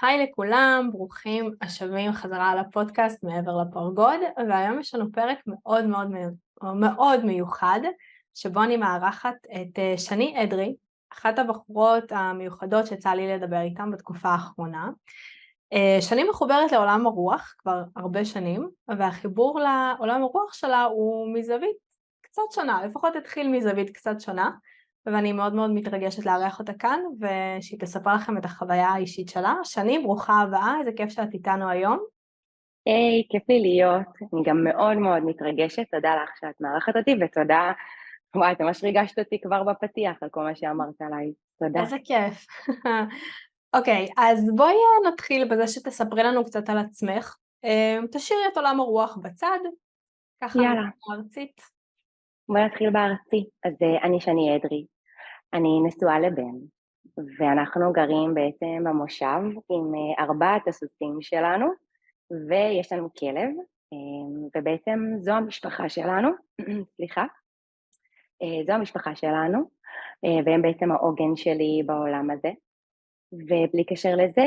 היי לכולם, ברוכים השבים חזרה לפודקאסט מעבר לפרגוד, והיום יש לנו פרק מאוד מיוחד, שבו אני מארחת את שני אדרי, אחת הבחורות המיוחדות שיצא לי לדבר איתן בתקופה האחרונה. שני מחוברת לעולם הרוח כבר הרבה שנים, והחיבור לעולם הרוח שלה הוא מזווית קצת שונה, לפחות התחיל מזווית קצת שונה, ואני מאוד מתרגשת לארח אותה כאן, ושהיא תספר לכם את החוויה האישית שלה. שני, ברוכה הבאה, איזה כיף שאת איתנו היום. היי, כיף לי להיות, אני גם מאוד מתרגשת, תודה לך שאת מארחת אותי, ותודה, וואי, את ממש ריגשת אותי כבר בפתיח על כל מה שאמרת עליי, תודה. איזה כיף. אוקיי, אז בואי נתחיל בזה שתספרי לנו קצת על עצמך. תשאירי את עולם הרוח בצד, ככה יאללה, מבחינה ארצית. בואי נתחיל בארצי. אז אני שני אדרי, אני נשואה לבן, ואנחנו גרים בעצם במושב עם ארבעת הסוסים שלנו, ויש לנו כלב, ובעצם זו המשפחה שלנו, סליחה, זו המשפחה שלנו, והם בעצם העוגן שלי בעולם הזה. ובלי קשר לזה,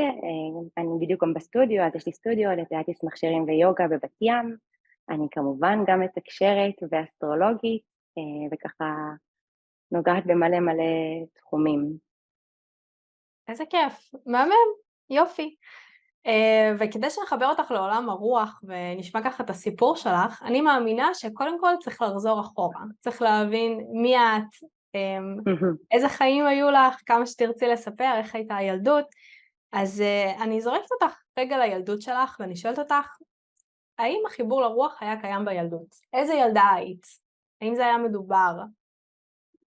אני בדיוק גם בסטודיו, אז יש לי סטודיו לפילאטיס מכשירים ויוגה בבת ים, אני כמובן גם מתקשרת ואסטרולוגית, וככה נוגעת במלא תחומים. איזה כיף, מהמם, יופי. וכדי שנחבר אותך לעולם הרוח ונשמע ככה את הסיפור שלך, אני מאמינה שקודם כל צריך לחזור אחורה, צריך להבין מי את, איזה חיים היו לך, כמה שתרצי לספר, איך הייתה הילדות. אז אני זורקת אותך רגע לילדות שלך ואני שואלת אותך, האם החיבור לרוח היה קיים בילדות? איזה ילדה היית? האם זה היה מדובר?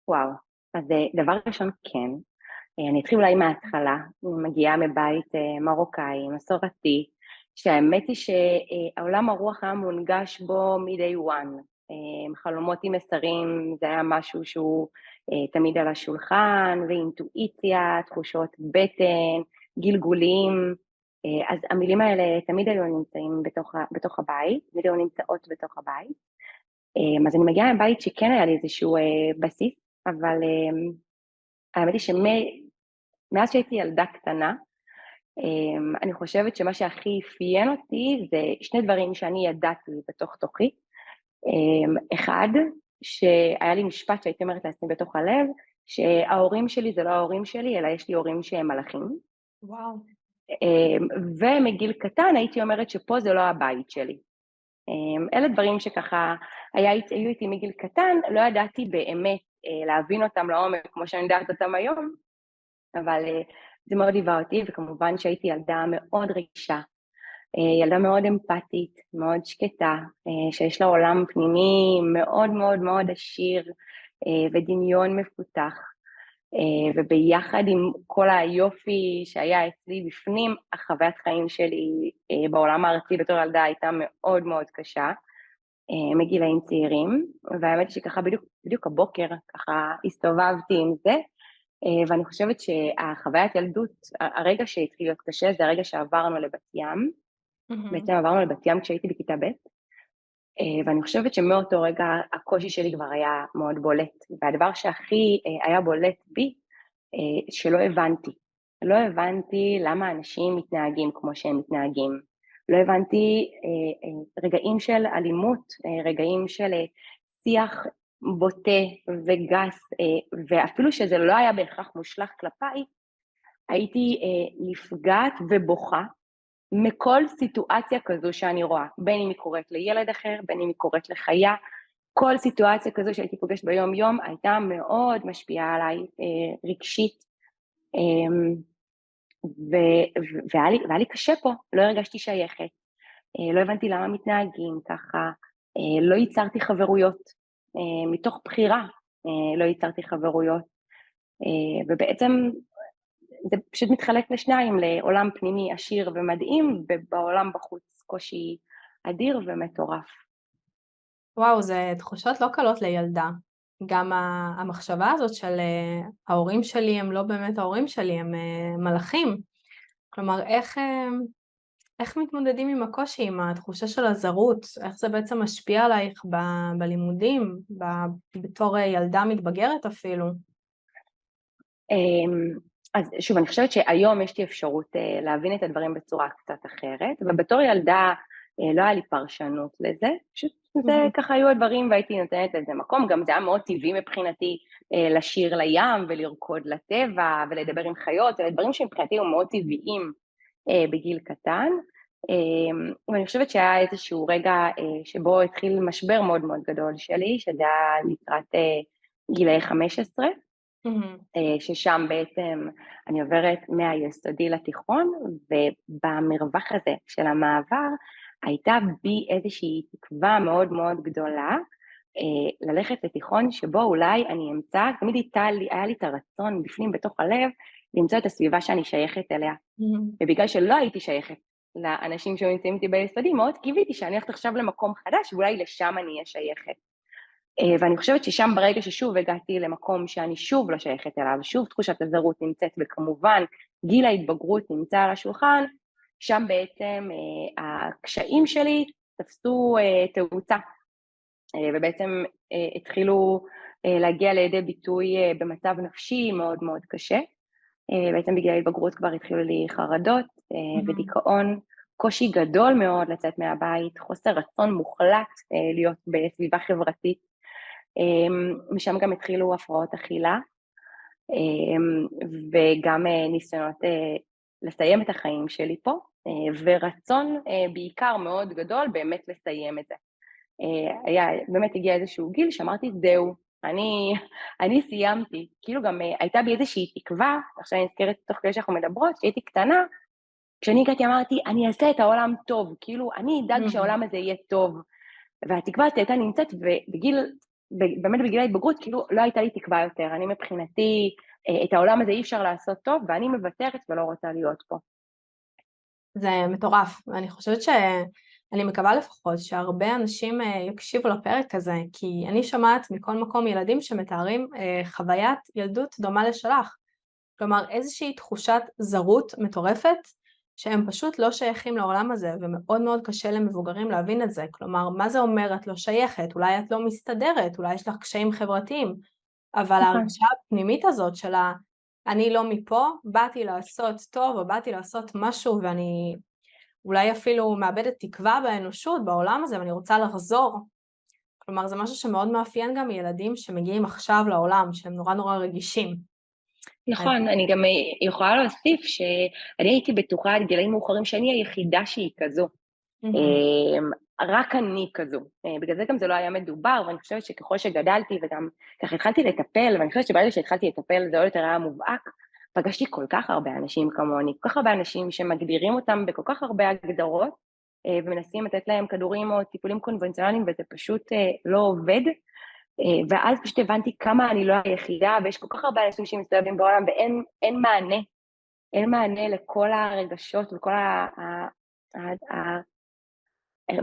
וואו, אז דבר ראשון כן, אני אתחיל אולי מההתחלה, אני מגיעה מבית מרוקאי, מסורתי, שהאמת היא שהעולם הרוח היה מונגש בו מ-day one, חלומות עם מסרים, זה היה משהו שהוא תמיד על השולחן, ואינטואיציה, תחושות בטן, גלגולים, אז המילים האלה תמיד היו נמצאים בתוך הבית, תמיד היו נמצאות בתוך הבית, אז אני מגיעה מבית שכן היה לי איזשהו בסיס, אבל האמת היא שמאז שהייתי ילדה קטנה, אני חושבת שמה שהכי אפיין אותי זה שני דברים שאני ידעתי בתוך תוכי. אחד, שהיה לי משפט שהייתי אומרת לעצמי בתוך הלב, שההורים שלי זה לא ההורים שלי, אלא יש לי הורים שהם מלאכים. וואו. ומגיל קטן הייתי אומרת שפה זה לא הבית שלי. אלה דברים שככה היו איתי מגיל קטן, לא ידעתי באמת להבין אותם לעומק כמו שאני יודעת אותם היום, אבל זה מאוד ליווה אותי, וכמובן שהייתי ילדה מאוד רגישה, ילדה מאוד אמפתית, מאוד שקטה, שיש לה עולם פנימי מאוד עשיר ודמיון מפותח, וביחד עם כל היופי שהיה אצלי בפנים, החוויית חיים שלי בעולם הארצי בתור ילדה הייתה מאוד קשה, מגילאים צעירים, והאמת היא שככה בדיוק הבוקר ככה הסתובבתי עם זה, ואני חושבת שהחוויית ילדות, הרגע שהתחיל להיות קשה, זה הרגע שעברנו לבת ים, בעצם עברנו לבת ים כשהייתי בכיתה ב', ואני חושבת שמאותו רגע הקושי שלי כבר היה מאוד בולט, והדבר שהכי היה בולט בי, שלא הבנתי, לא הבנתי למה אנשים מתנהגים כמו שהם מתנהגים, לא הבנתי רגעים של אלימות, רגעים של שיח בוטה וגס, ואפילו שזה לא היה בהכרח מושלך כלפיי, הייתי נפגעת ובוכה מכל סיטואציה כזו שאני רואה, בין אם היא קורית לילד אחר, בין אם היא קורית לחיה, כל סיטואציה כזו שהייתי פוגשת ביום יום הייתה מאוד משפיעה עליי רגשית, והיה לי קשה פה, לא הרגשתי שייכת, לא הבנתי למה מתנהגים ככה, לא ייצרתי חברויות, מתוך בחירה לא ייצרתי חברויות, ובעצם זה פשוט מתחלק לשניים, לעולם פנימי עשיר ומדהים, ובעולם בחוץ קושי אדיר ומטורף. וואו, זה תחושות לא קלות לילדה. גם המחשבה הזאת של ההורים שלי הם לא באמת ההורים שלי, הם מלאכים. כלומר, איך מתמודדים עם הקושי, עם התחושה של הזרות? איך זה בעצם משפיע עלייך בלימודים, בתור ילדה מתבגרת אפילו? אז שוב, אני חושבת שהיום יש לי אפשרות להבין את הדברים בצורה קצת אחרת, ובתור ילדה לא היה לי פרשנות לזה, פשוט זה ככה היו הדברים והייתי נותנת לזה מקום, גם זה היה מאוד טבעי מבחינתי לשיר לים ולרקוד לטבע ולדבר עם חיות, אלה דברים שמבחינתי היו מאוד טבעיים בגיל קטן, ואני חושבת שהיה איזשהו רגע שבו התחיל משבר מאוד מאוד גדול שלי, שזה היה לקראת גילאי 15, ששם בעצם אני עוברת מהיסודי לתיכון, ובמרווח הזה של המעבר הייתה בי איזושהי תקווה מאוד מאוד גדולה, ללכת לתיכון שבו אולי אני אמצא, תמיד היה לי את הרצון בפנים בתוך הלב, למצוא את הסביבה שאני שייכת אליה, ובגלל שלא הייתי שייכת לאנשים שנמצאים איתי ביסודי, מאוד קיוויתי שאני הולכת עכשיו למקום חדש, ואולי לשם אני אהיה שייכת. ואני חושבת ששם ברגע ששוב הגעתי למקום שאני שוב לא שייכת אליו, שוב תחושת הזרות נמצאת, וכמובן גיל ההתבגרות נמצא על השולחן, שם בעצם הקשיים שלי תפסו תאוצה, ובעצם התחילו להגיע לידי ביטוי במצב נפשי מאוד מאוד קשה, בעצם בגיל ההתבגרות כבר התחילו לי חרדות ודיכאון, קושי גדול מאוד לצאת מהבית, חוסר רצון מוחלט להיות בסביבה חברתית, משם גם התחילו הפרעות אכילה, וגם ניסיונות לסיים את החיים שלי פה, ורצון בעיקר מאוד גדול באמת לסיים את זה. באמת הגיע איזשהו גיל שאמרתי, זהו, אני סיימתי, כאילו גם הייתה בי איזושהי תקווה, עכשיו אני נזכרת תוך כדי שאנחנו מדברות, שהייתי קטנה, כשאני הגעתי אמרתי, אני אעשה את העולם טוב, כאילו אני אדאג שהעולם הזה יהיה טוב, והתקווה הייתה נמצאת, באמת בגיל ההתבגרות, כאילו לא הייתה לי תקווה יותר, אני מבחינתי, את העולם הזה אי אפשר לעשות טוב, ואני מוותרת ולא רוצה להיות פה. זה מטורף, ואני חושבת שאני מקווה לפחות שהרבה אנשים יקשיבו לפרק הזה, כי אני שומעת מכל מקום ילדים שמתארים חוויית ילדות דומה לשלך, כלומר איזושהי תחושת זרות מטורפת, שהם פשוט לא שייכים לעולם הזה, ומאוד מאוד קשה למבוגרים להבין את זה, כלומר מה זה אומר את לא שייכת, אולי את לא מסתדרת, אולי יש לך קשיים חברתיים, אבל ההרגשה הפנימית הזאת של אני לא מפה, באתי לעשות טוב, או באתי לעשות משהו, ואני אולי אפילו מאבדת תקווה באנושות, בעולם הזה, ואני רוצה לחזור. כלומר, זה משהו שמאוד מאפיין גם ילדים שמגיעים עכשיו לעולם, שהם נורא נורא רגישים. נכון, אני גם יכולה להוסיף שאני הייתי בטוחה עד גילאים מאוחרים שאני היחידה שהיא כזו. רק אני כזו. בגלל זה גם זה לא היה מדובר, ואני חושבת שככל שגדלתי וגם ככה התחלתי לטפל, ואני חושבת שברגע שהתחלתי לטפל זה עוד יותר היה מובהק, פגשתי כל כך הרבה אנשים כמוני, כל כך הרבה אנשים שמגדירים אותם בכל כך הרבה הגדרות, ומנסים לתת להם כדורים או טיפולים קונבנציונליים, וזה פשוט לא עובד, ואז פשוט הבנתי כמה אני לא היחידה, ויש כל כך הרבה אנשים שמסתובבים בעולם, ואין מענה, אין מענה לכל הרגשות וכל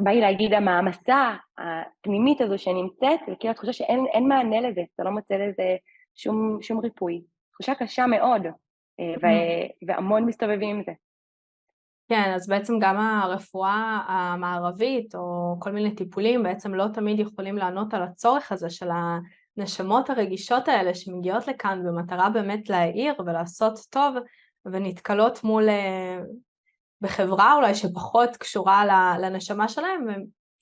בא לי להגיד, המעמסה הפנימית הזו שנמצאת, וכאילו התחושה שאין מענה לזה, אתה לא מוצא לזה שום ריפוי. תחושה קשה מאוד, והמון מסתובבים עם זה. כן, אז בעצם גם הרפואה המערבית, או כל מיני טיפולים, בעצם לא תמיד יכולים לענות על הצורך הזה של הנשמות הרגישות האלה, שמגיעות לכאן במטרה באמת להעיר ולעשות טוב, ונתקלות מול בחברה אולי שפחות קשורה לנשמה שלהם,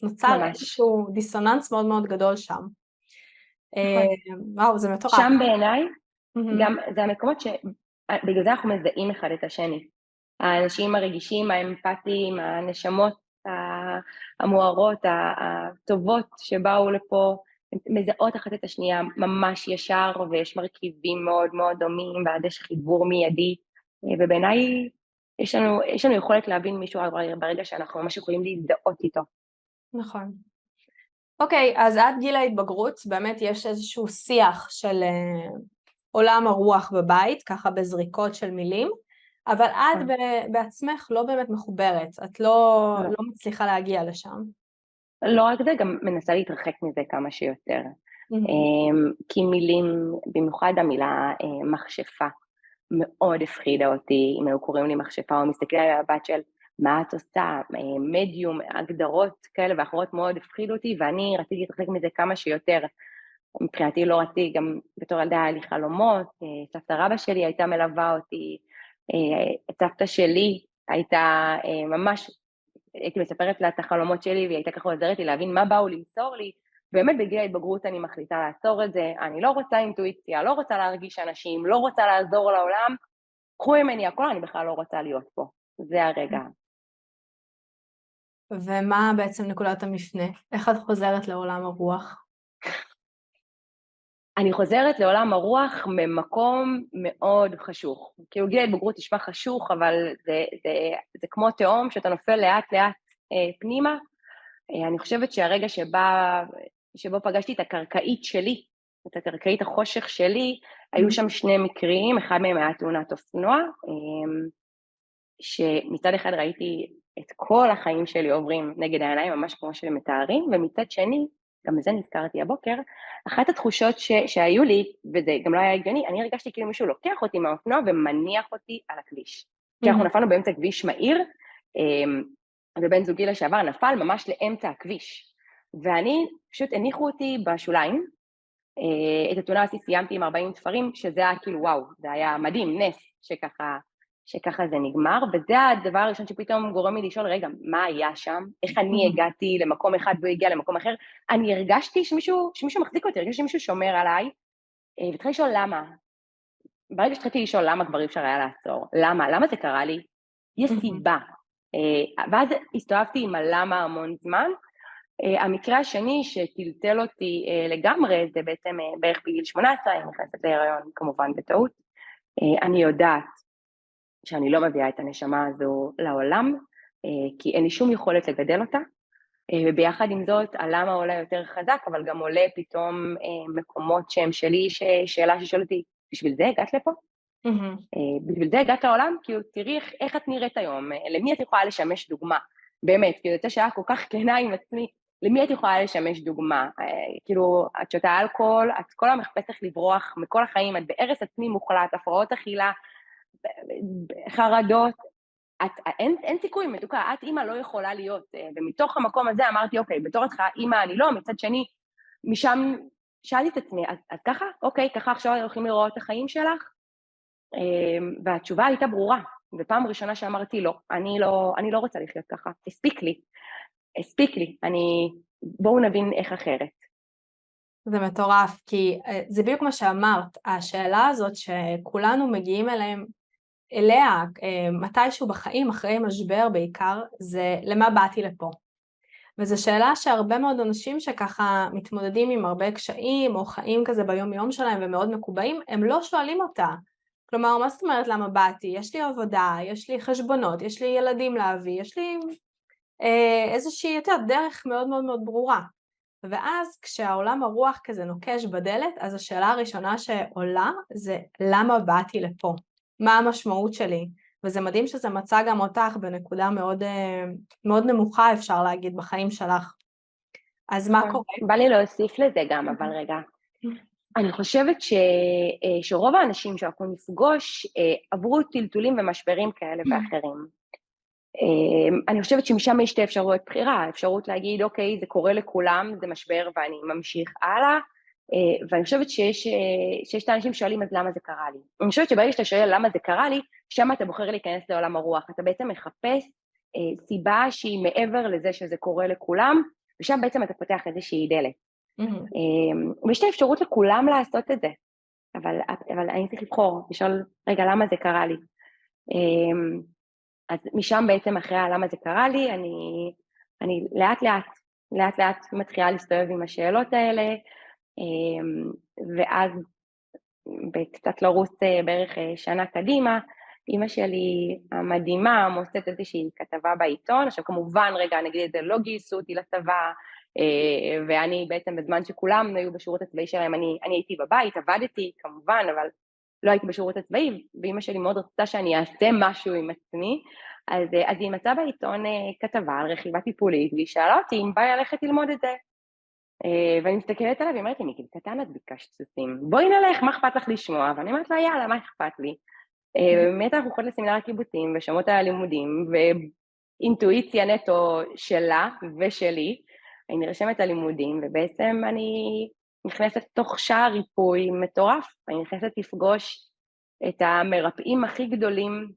ונוצר איזשהו דיסוננס מאוד מאוד גדול שם. וואו, זה מטורף. שם בעיניי, גם זה המקומות שבגלל זה אנחנו מזהים אחד את השני. האנשים הרגישים, האמפתיים, הנשמות המוארות, הטובות שבאו לפה, מזהות אחת את השנייה ממש ישר, ויש מרכיבים מאוד מאוד דומים, ועד יש חיבור מיידי, ובעיניי יש לנו יכולת להבין מישהו ברגע שאנחנו ממש יכולים להזדהות איתו. נכון. אוקיי, אז עד גיל ההתבגרות באמת יש איזשהו שיח של עולם הרוח בבית, ככה בזריקות של מילים, אבל את בעצמך לא באמת מחוברת, את לא מצליחה להגיע לשם. לא רק זה, גם מנסה להתרחק מזה כמה שיותר. כי מילים, במיוחד המילה מכשפה, מאוד הפחידה אותי, אם היו קוראים לי מכשפה, או מסתכלים על הבת של מה את עושה, מדיום, הגדרות כאלה ואחרות מאוד הפחידו אותי, ואני רציתי להתרחק מזה כמה שיותר. מבחינתי לא רציתי, גם בתור ילדה היה לי חלומות, סבתא רבא שלי הייתה מלווה אותי, סבתא שלי הייתה ממש, הייתי מספרת לה את החלומות שלי, והיא הייתה ככה עוזרת לי להבין מה באו למסור לי, באמת בגיל ההתבגרות אני מחליטה לעצור את זה, אני לא רוצה אינטואיציה, לא רוצה להרגיש אנשים, לא רוצה לעזור לעולם, קחו ממני הכל, אני בכלל לא רוצה להיות פה, זה הרגע. ומה בעצם נקודת המפנה? איך את חוזרת לעולם הרוח? אני חוזרת לעולם הרוח ממקום מאוד חשוך. כאילו גיל ההתבגרות נשמע חשוך, אבל זה כמו תהום שאתה נופל לאט לאט פנימה. אני חושבת שהרגע שבו פגשתי את הקרקעית שלי, את הקרקעית החושך שלי, היו שם שני מקרים, אחד מהם היה תאונת אופנוע, שמצד אחד ראיתי את כל החיים שלי עוברים נגד העיניים, ממש כמו שהם מתארים, ומצד שני, גם בזה נזכרתי הבוקר, אחת התחושות שהיו לי, וזה גם לא היה הגיוני, אני הרגשתי כאילו מישהו לוקח אותי מהאופנוע ומניח אותי על הכביש. כי אנחנו נפלנו באמצע כביש מהיר, ובן זוגי לשעבר נפל ממש לאמצע הכביש. ואני, פשוט הניחו אותי בשוליים, את התאונה הזאת סיימתי עם 40 תפרים, שזה היה כאילו וואו, זה היה מדהים, נס, שככה זה נגמר, וזה הדבר הראשון שפתאום גורם לי לשאול, רגע, מה היה שם? איך אני הגעתי למקום אחד והוא הגיע למקום אחר? אני הרגשתי שמישהו מחזיק אותי, הרגשתי שמישהו שומר עליי, והתחיל לשאול למה. ברגע שהתחלתי לשאול למה כבר אי אפשר היה לעצור, למה זה קרה לי? יש סיבה. ואז הסתובבתי עם הלמה המון זמן. המקרה השני שטלטל אותי לגמרי, זה בעצם בערך בגיל 18, אני נכנסת להיריון כמובן בטעות. אני יודעת שאני לא מביאה את הנשמה הזו לעולם, כי אין לי שום יכולת לגדל אותה, וביחד עם זאת, הלמה עולה יותר חזק, אבל גם עולה פתאום מקומות שהם שלי, שאלה ששואל אותי, בשביל זה הגעת לפה? בשביל זה הגעת לעולם? כאילו, תראי איך את נראית היום, למי את יכולה לשמש דוגמה? באמת, כאילו, זו שעה כל כך כנה עם עצמי, למי את יכולה לשמש דוגמה? כאילו, את שותה אלכוהול, את כל היום מחפשת לברוח מכל החיים, את בערס עצמי מוחלט, הפרעות אכילה, חרדות, אין סיכוי, מתוקה, את אימא לא יכולה להיות, ומתוך המקום הזה אמרתי, אוקיי, בתור אותך אימא אני לא, מצד שני, משם שאלתי את עצמי, אז ככה? אוקיי, ככה עכשיו הולכים לראות את החיים שלך? והתשובה הייתה ברורה, ופעם ראשונה שאמרתי לא, אני לא רוצה לחיות ככה, הספיק לי, בואו נבין איך אחרת. זה מטורף, כי זה בדיוק מה שאמרת, השאלה הזאת שכולנו מגיעים אליה מתישהו בחיים, אחרי משבר בעיקר, זה למה באתי לפה. וזו שאלה שהרבה מאוד אנשים שככה מתמודדים עם הרבה קשיים, או חיים כזה ביום יום שלהם ומאוד מקובעים, הם לא שואלים אותה. כלומר, מה זאת אומרת למה באתי? יש לי עבודה, יש לי חשבונות, יש לי ילדים להביא, יש לי איזושהי דרך מאוד מאוד מאוד ברורה. ואז כשהעולם הרוח כזה נוקש בדלת, אז השאלה הראשונה שעולה זה למה באתי לפה? מה המשמעות שלי? וזה מדהים שזה מצא גם אותך בנקודה מאוד, מאוד נמוכה אפשר להגיד בחיים שלך. אז מה קורה? בא לי להוסיף לזה גם, אבל רגע. אני חושבת שרוב האנשים שאנחנו נפגוש עברו טלטולים ומשברים כאלה ואחרים. אני חושבת שמשם יש שתי אפשרויות בחירה, האפשרות להגיד, אוקיי, זה קורה לכולם, זה משבר ואני ממשיך הלאה, ואני חושבת שיש את האנשים שואלים אז למה זה קרה לי. אני חושבת שברגע שאתה שואל למה זה קרה לי, שם אתה בוחר להיכנס לעולם הרוח, אתה בעצם מחפש סיבה שהיא מעבר לזה שזה קורה לכולם, ושם בעצם אתה פותח איזושהי דלת. ויש את האפשרות לכולם לעשות את זה, אבל אני צריך לבחור, לשאול, רגע, למה זה קרה לי? אז משם בעצם אחרי למה זה קרה לי, אני לאט לאט מתחילה להסתובב עם השאלות האלה, ואז בקצת לרוץ בערך שנה קדימה, אמא שלי המדהימה מוצאת איזושהי כתבה בעיתון, עכשיו כמובן רגע נגיד את זה לא גייסו אותי לצבא, ואני בעצם בזמן שכולם היו בשירות הצבאי שלהם, אני הייתי בבית, עבדתי כמובן, אבל לא הייתי בשירות הצבאי, ואמא שלי מאוד רצתה שאני אעשה משהו עם עצמי, אז היא מצאה בעיתון כתבה על רכיבה טיפולית, והיא שאלה אותי אם בא ללכת ללמוד את זה, ואני מסתכלת עליו, היא אומרת לי, מגיל קטן את ביקשת סוסים, בואי נלך, מה אכפת לך לשמוע? ואני אומרת לה, יאללה, מה אכפת לי? באמת אנחנו הולכות לסמינר הקיבוצים, ושומעות על הלימודים, ואינטואיציה נטו שלה ושלי, אני נרשמת ללימודים, ובעצם אני נכנסת תוך שער ריפוי מטורף, אני נכנסת לפגוש את המרפאים הכי גדולים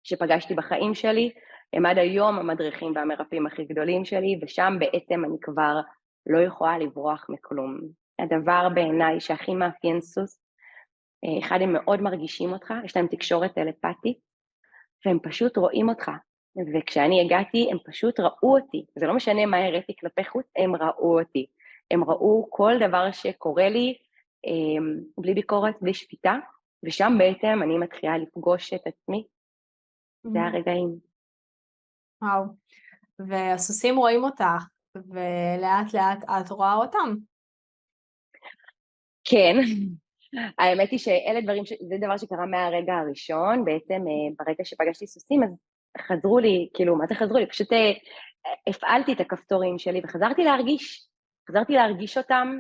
שפגשתי בחיים שלי, הם עד היום המדריכים והמרפאים הכי גדולים שלי, ושם בעצם אני כבר לא יכולה לברוח מכלום. הדבר בעיניי שהכי מאפיין סוס, אחד, הם מאוד מרגישים אותך, יש להם תקשורת טלפתית, והם פשוט רואים אותך. וכשאני הגעתי, הם פשוט ראו אותי. זה לא משנה מה הראיתי כלפי חוץ, הם ראו אותי. הם ראו כל דבר שקורה לי, בלי ביקורת, בלי שפיטה, ושם בעצם אני מתחילה לפגוש את עצמי. זה הרגעים. וואו. והסוסים רואים אותך, ולאט לאט את רואה אותם. כן. האמת היא שאלה דברים, זה דבר שקרה מהרגע הראשון, בעצם ברגע שפגשתי סוסים, אז חזרו לי, כאילו, מה זה חזרו לי? פשוט הפעלתי את הכפתורים שלי וחזרתי להרגיש אותם,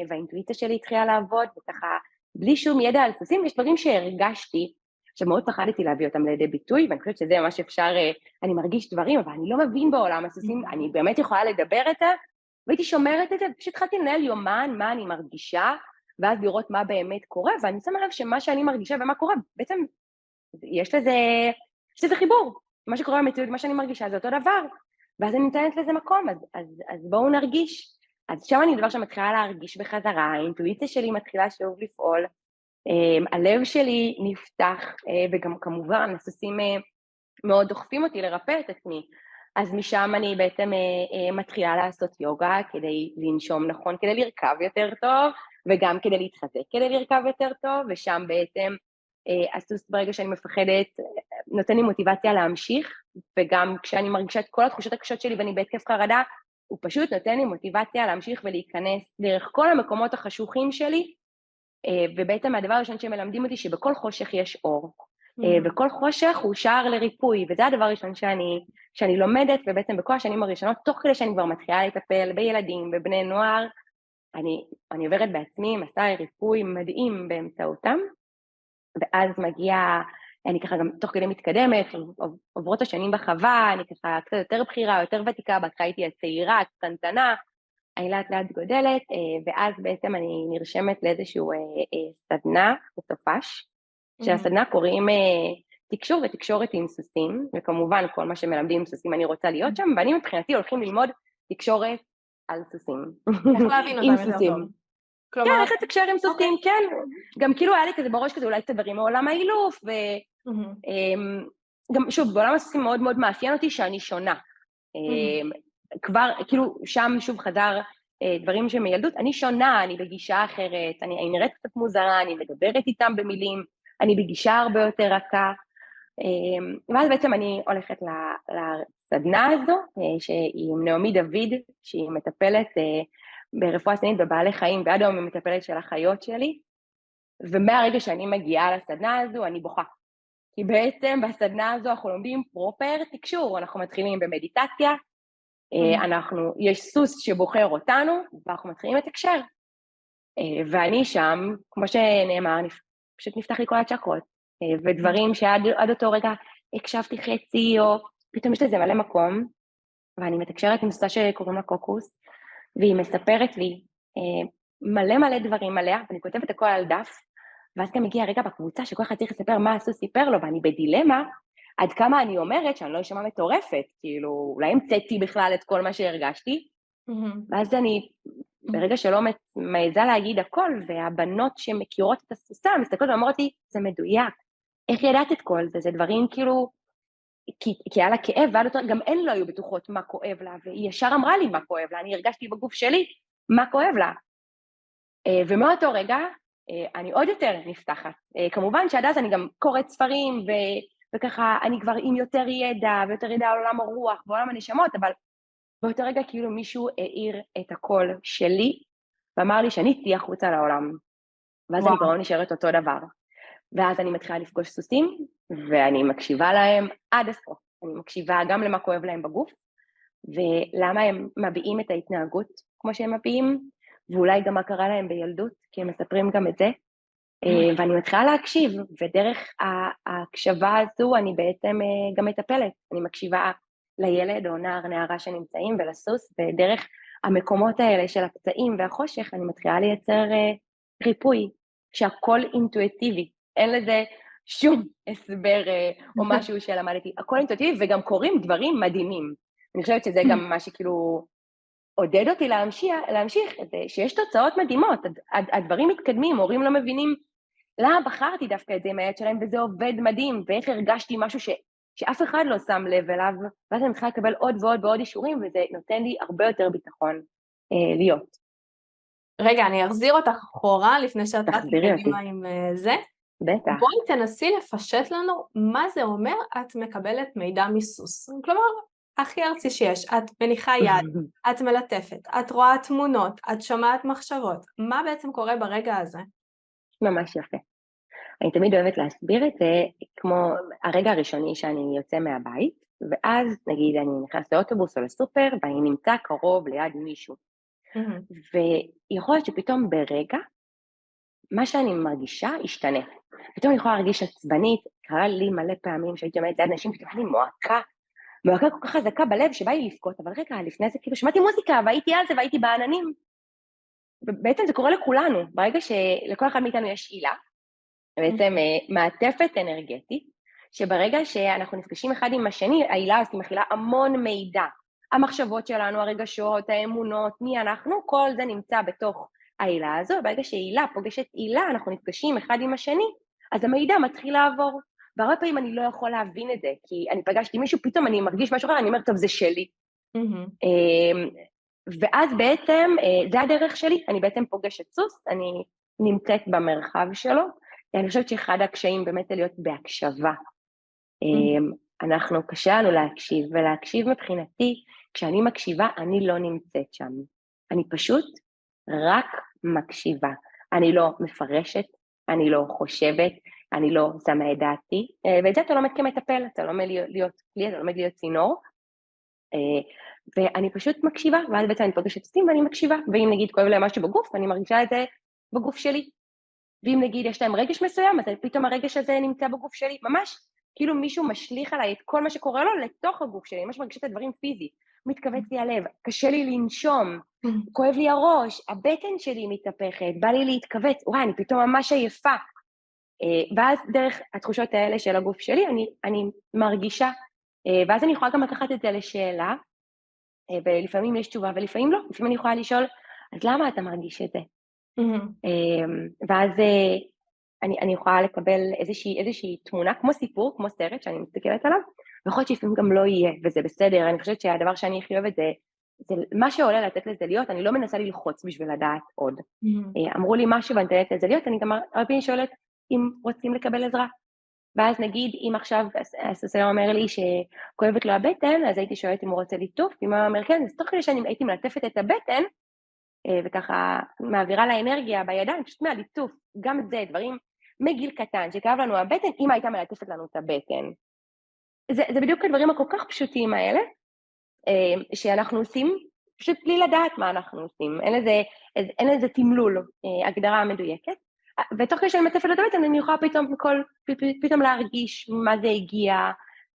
והאינטואיציה שלי התחילה לעבוד, וככה, בלי שום ידע על סוסים, יש דברים שהרגשתי, שמאוד פחדתי להביא אותם לידי ביטוי, ואני חושבת שזה ממש אפשר, אני מרגיש דברים, אבל אני לא מבין בעולם הסוסים, אני באמת יכולה לדבר את זה, והייתי שומרת את זה, פשוט התחלתי לנהל יומן, מה אני מרגישה, ואז לראות מה באמת קורה, ואני שמה לב שמה שאני מרגישה ומה קורה, בעצם יש לזה חיבור, מה שקורה במציאות, מה שאני מרגישה זה אותו דבר, ואז אני נותנת לזה מקום, אז בואו נרגיש, אז שם אני דבר שמתחילה להרגיש בחזרה, האינטואיציה שלי מתחילה שוב לפעול, הלב שלי נפתח, וגם כמובן הסוסים מאוד דוחפים אותי לרפא את עצמי, אז משם אני בעצם מתחילה לעשות יוגה כדי לנשום נכון, כדי לרכב יותר טוב, וגם כדי להתחזק, כדי לרכב יותר טוב, ושם בעצם הסוס ברגע שאני מפחדת נותן לי מוטיבציה להמשיך, וגם כשאני מרגישה את כל התחושות הקשות שלי ואני בהתקף חרדה, הוא פשוט נותן לי מוטיבציה להמשיך ולהיכנס דרך כל המקומות החשוכים שלי, ובעצם הדבר הראשון שמלמדים אותי שבכל חושך יש אור, וכל חושך הוא שער לריפוי, וזה הדבר הראשון שאני לומדת, ובעצם בכל השנים הראשונות, תוך כדי שאני כבר מתחילה לטפל בילדים, בבני נוער, אני עוברת בעצמי מסע ריפוי מדהים באמצעותם, ואז אני ככה גם תוך כדי מתקדמת, עוברות השנים בחווה, אני ככה קצת יותר בכירה, יותר ותיקה, בהתחלה הייתי הצעירה, קטנטנה, אני לאט לאט גודלת, ואז בעצם אני נרשמת לאיזשהו סדנה, בסופש, שהסדנה קוראים תקשור ותקשורת עם סוסים, וכמובן כל מה שמלמדים עם סוסים אני רוצה להיות שם, ואני מבחינתי הולכים ללמוד תקשורת על סוסים. איך להבין אותם יותר טוב? כן, איך לתקשר עם סוסים, כן. גם כאילו היה לי כזה בראש כזה אולי דברים מעולם האילוף, וגם שוב, בעולם הסוסים מאוד מאוד מאפיין אותי שאני שונה. כבר, כאילו, שם שוב חזר דברים שמילדות, אני שונה, אני בגישה אחרת, אני נראית קצת מוזרה, אני מדברת איתם במילים, אני בגישה הרבה יותר רכה, ואז בעצם אני הולכת לסדנה הזו, שהיא עם נעמי דוד, שהיא מטפלת ברפואה סינית בבעלי חיים, ועד היום היא מטפלת של החיות שלי, ומהרגע שאני מגיעה לסדנה הזו, אני בוכה. כי בעצם בסדנה הזו אנחנו לומדים פרופר תקשור, אנחנו מתחילים במדיטציה, יש סוס שבוחר אותנו, ואנחנו מתחילים לתקשר. ואני שם, כמו שנאמר, פשוט נפתח לי כל הצ'קרות, ודברים שעד אותו רגע הקשבתי חצי, או פתאום יש לזה מלא מקום, ואני מתקשרת עם סוסה שקוראים לה קוקוס, והיא מספרת לי מלא מלא דברים עליה, ואני כותבת הכל על דף, ואז גם הגיע הרגע בקבוצה שכל אחד צריך לספר מה הסוס סיפר לו, ואני בדילמה, עד כמה אני אומרת שאני לא אשמע מטורפת, כאילו אולי המצאתי בכלל את כל מה שהרגשתי, ואז אני ברגע שלא מעיזה להגיד הכל, והבנות שמכירות את הסוסה, מסתכלות ואומרות לי, זה מדויק, איך ידעת את כל זה? זה דברים כאילו, כי היה לה כאב, גם הן לא היו בטוחות מה כואב לה, והיא ישר אמרה לי מה כואב לה, אני הרגשתי בגוף שלי מה כואב לה. ומאותו רגע, אני עוד יותר נפתחת. כמובן שעד אז אני גם קוראת ספרים, וככה אני כבר עם יותר ידע, ויותר ידע על עולם הרוח, ועולם הנשמות, אבל באותו רגע כאילו מישהו העיר את הקול שלי, ואמר לי שאני צאי החוצה לעולם. ואז אני כבר לא נשארת אותו דבר. ואז אני מתחילה לפגוש סוסים, ואני מקשיבה להם עד הסוף. אני מקשיבה גם למה כואב להם בגוף, ולמה הם מביעים את ההתנהגות כמו שהם מביעים, ואולי גם מה קרה להם בילדות, כי הם מספרים גם את זה. ואני מתחילה להקשיב, ודרך ההקשבה הזו אני בעצם גם מטפלת. אני מקשיבה לילד או נערה שנמצאים ולסוס, ודרך המקומות האלה של הפצעים והחושך, אני מתחילה לייצר ריפוי, שהכל אינטואיטיבי, אין לזה שום הסבר או משהו שלמדתי, הכל אינטואיטיבי, וגם קורים דברים מדהימים. אני חושבת שזה גם מה שכאילו עודד אותי להמשיך, שיש תוצאות מדהימות, הדברים מתקדמים, הורים לא מבינים למה בחרתי דווקא את זה עם הילד שלהם, וזה עובד מדהים, ואיך הרגשתי משהו שאף אחד לא שם לב אליו, ואז אני צריכה לקבל עוד ועוד ועוד אישורים, וזה נותן לי הרבה יותר ביטחון להיות. רגע, אני אחזיר אותך אחורה, לפני שאת רצת תחזירי אותי. קדימה עם זה. בטח. בואי תנסי לפשט לנו מה זה אומר את מקבלת מידע מסוס. כלומר, הכי ארצי שיש, את מניחה יד, את מלטפת, את רואה תמונות, את שומעת מחשבות. מה בעצם קורה ברגע הזה? ממש יפה. אני תמיד אוהבת להסביר את זה כמו הרגע הראשוני שאני יוצא מהבית, ואז נגיד אני נכנס לאוטובוס או לסופר, ואני נמצא קרוב ליד מישהו. ויכול להיות שפתאום ברגע, מה שאני מרגישה ישתנה. פתאום אני יכולה להרגיש עצבנית, קרה לי מלא פעמים שהייתי עומדת ליד נשים, פתאום היה לי מועקה כל כך חזקה בלב שבא לי לבכות, אבל רגע, לפני זה כאילו שמעתי מוזיקה, והייתי על זה והייתי בעננים. ובעצם זה קורה לכולנו, ברגע שלכל אחד מאיתנו יש עילה, בעצם מעטפת אנרגטית, שברגע שאנחנו נפגשים אחד עם השני, העילה הזאת מכילה המון מידע. המחשבות שלנו, הרגשות, האמונות, מי אנחנו, כל זה נמצא בתוך העילה הזו, וברגע שעילה פוגשת עילה, אנחנו נפגשים אחד עם השני, אז המידע מתחיל לעבור. והרבה פעמים אני לא יכול להבין את זה, כי אני פגשתי מישהו, פתאום אני מרגיש משהו אחר, אני אומר, טוב, זה שלי. ואז בעצם, זה הדרך שלי, אני בעצם פוגשת סוס, אני נמצאת במרחב שלו, אני חושבת שאחד הקשיים באמת זה להיות בהקשבה. אנחנו קשה לנו להקשיב, ולהקשיב מבחינתי, כשאני מקשיבה, אני לא נמצאת שם. אני פשוט רק מקשיבה. אני לא מפרשת, אני לא חושבת, אני לא שמה את דעתי, ואת זה אתה לומד כמטפל, אתה לומד להיות כלי, אתה לומד להיות צינור, ואני פשוט מקשיבה, ואז בעצם אני פוגשת סוסים ואני מקשיבה, ואם נגיד כואב להם משהו בגוף, אני מרגישה את זה בגוף שלי. ואם נגיד יש להם רגש מסוים, אז פתאום הרגש הזה נמצא בגוף שלי, ממש כאילו מישהו משליך עליי את כל מה שקורה לו לתוך הגוף שלי, ממש מרגישה את הדברים פיזי, מתכווץ לי הלב, קשה לי לנשום, כואב לי הראש, הבטן שלי מתהפכת, בא לי להתכווץ, וואי, אני פתאום ממש עייפה. ואז דרך התחושות האלה של הגוף שלי, אני מרגישה, ואז אני יכולה גם לקחת את זה לשאלה, ולפעמים יש תשובה ולפעמים לא, לפעמים אני יכולה לשאול, אז למה אתה מרגיש את זה? ואז אני יכולה לקבל איזושהי תמונה, כמו סיפור, כמו סרט שאני מסתכלת עליו, ויכול להיות שלפעמים גם לא יהיה, וזה בסדר, אני חושבת שהדבר שאני הכי אוהבת זה מה שעולה לתת לזה להיות, אני לא מנסה ללחוץ בשביל לדעת עוד. אמרו לי משהו ואני נתנת לזה להיות, אני גם הרבה פעמים שואלת אם רוצים לקבל עזרה. ואז נגיד, אם עכשיו הסוסר אומר לי שכואבת לו הבטן, אז הייתי שואלת אם הוא רוצה ליטוף, אם הוא אומר כן, אז תוך כדי שאני הייתי מלטפת את הבטן, וככה מעבירה לאנרגיה בידיים, פשוט מהליטוף, גם זה, דברים מגיל קטן, שכאב לנו הבטן, אמא הייתה מלטפת לנו את הבטן. זה בדיוק הדברים הכל כך פשוטים האלה, שאנחנו עושים, פשוט בלי לדעת מה אנחנו עושים, אין לזה תמלול, הגדרה מדויקת, ותוך כדי שאני מלטפת את הבטן, אני יכולה פתאום להרגיש מה זה הגיע,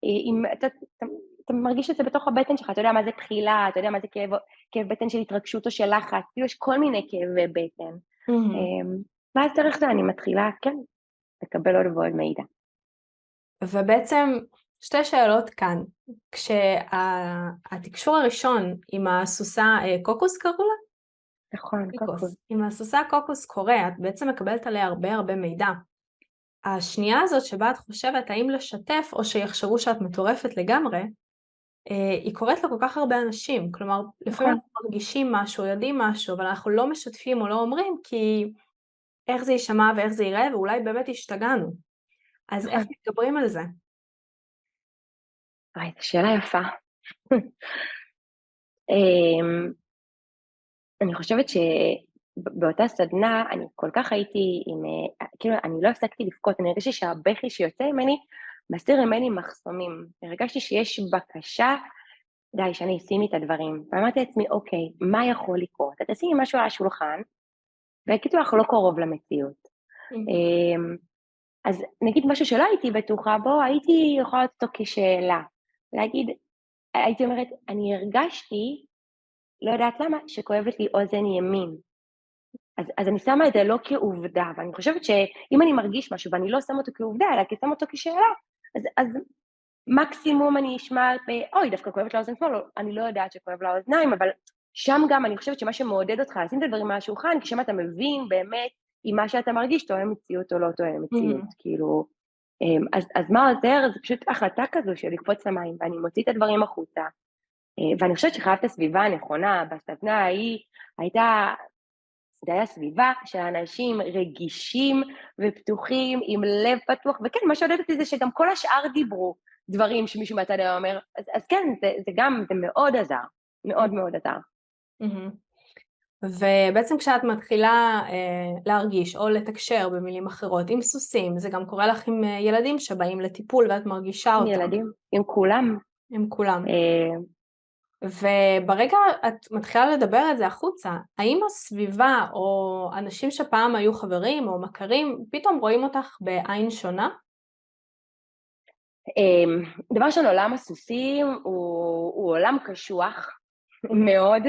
אם אתה מרגיש את זה בתוך הבטן שלך, אתה יודע מה זה בחילה, אתה יודע מה זה כאב בטן של התרגשות או של לחץ, יש כל מיני כאבי בטן. ואז דרך זה אני מתחילה, כן, לקבל עוד ועוד מידע. ובעצם שתי שאלות כאן, כשהתקשור הראשון עם הסוסה קוקוס קראו לה? נכון, קוקוס. עם הסוסה קוקוס קורה, את בעצם מקבלת עליה הרבה מידע. השנייה הזאת שבה את חושבת האם לשתף או שיחשבו שאת מטורפת לגמרי, היא קורית לכל כך הרבה אנשים, כלומר לפעמים אנחנו מרגישים משהו, יודעים משהו, אבל אנחנו לא משתפים או לא אומרים כי איך זה יישמע ואיך זה ייראה, ואולי באמת השתגענו. אז איך מתגברים על זה? וואי, זו שאלה יפה. אני חושבת שבאותה סדנה אני כל כך הייתי כאילו אני לא הפסקתי לבכות, אני הרגשתי שהבכי שיוצא ממני מסתיר ממני מחסומים, הרגשתי שיש בקשה, די, שאני אשימי את הדברים, ואמרתי לעצמי, אוקיי, מה יכול לקרות? אתה תשימי משהו על השולחן, והגידו לך לא קרוב למציאות. אז נגיד משהו שלא הייתי בטוחה בו, הייתי יכולה אותו כשאלה, להגיד, הייתי אומרת, אני הרגשתי לא יודעת למה, שכואבת לי אוזן ימין. אז אני שמה את זה לא כעובדה, ואני חושבת שאם אני מרגיש משהו ואני לא שמה אותו כעובדה, אלא כי שמה אותו כשאלה, אז מקסימום אני אשמע, אוי, דווקא כואבת לאוזן שמאל, אני לא יודעת שכואב לאוזניים, אבל שם גם אני חושבת שמה שמעודד אותך לשים את הדברים על השולחן, כשם אתה מבין באמת אם מה שאתה מרגיש תואם מציאות או לא תואם מציאות, כאילו, אז מה עוזר? זה פשוט החלטה כזו של לקפוץ למים, ואני מוציא את הדברים החוצה, ואני חושבת שחייבת את הסביבה הנכונה, בסדנה ההיא הייתה, זה היה סביבה של אנשים רגישים ופתוחים, עם לב פתוח, וכן, מה שעודד אותי זה שגם כל השאר דיברו דברים שמישהו מהצד היה אומר, אז כן, זה גם, זה מאוד עזר, מאוד מאוד עזר. ובעצם כשאת מתחילה להרגיש או לתקשר במילים אחרות עם סוסים, זה גם קורה לך עם ילדים שבאים לטיפול ואת מרגישה אותם. עם ילדים, עם כולם. עם כולם. וברגע את מתחילה לדבר את זה החוצה, האם הסביבה או אנשים שפעם היו חברים או מכרים, פתאום רואים אותך בעין שונה? דבר ראשון, עולם הסוסים הוא עולם קשוח מאוד.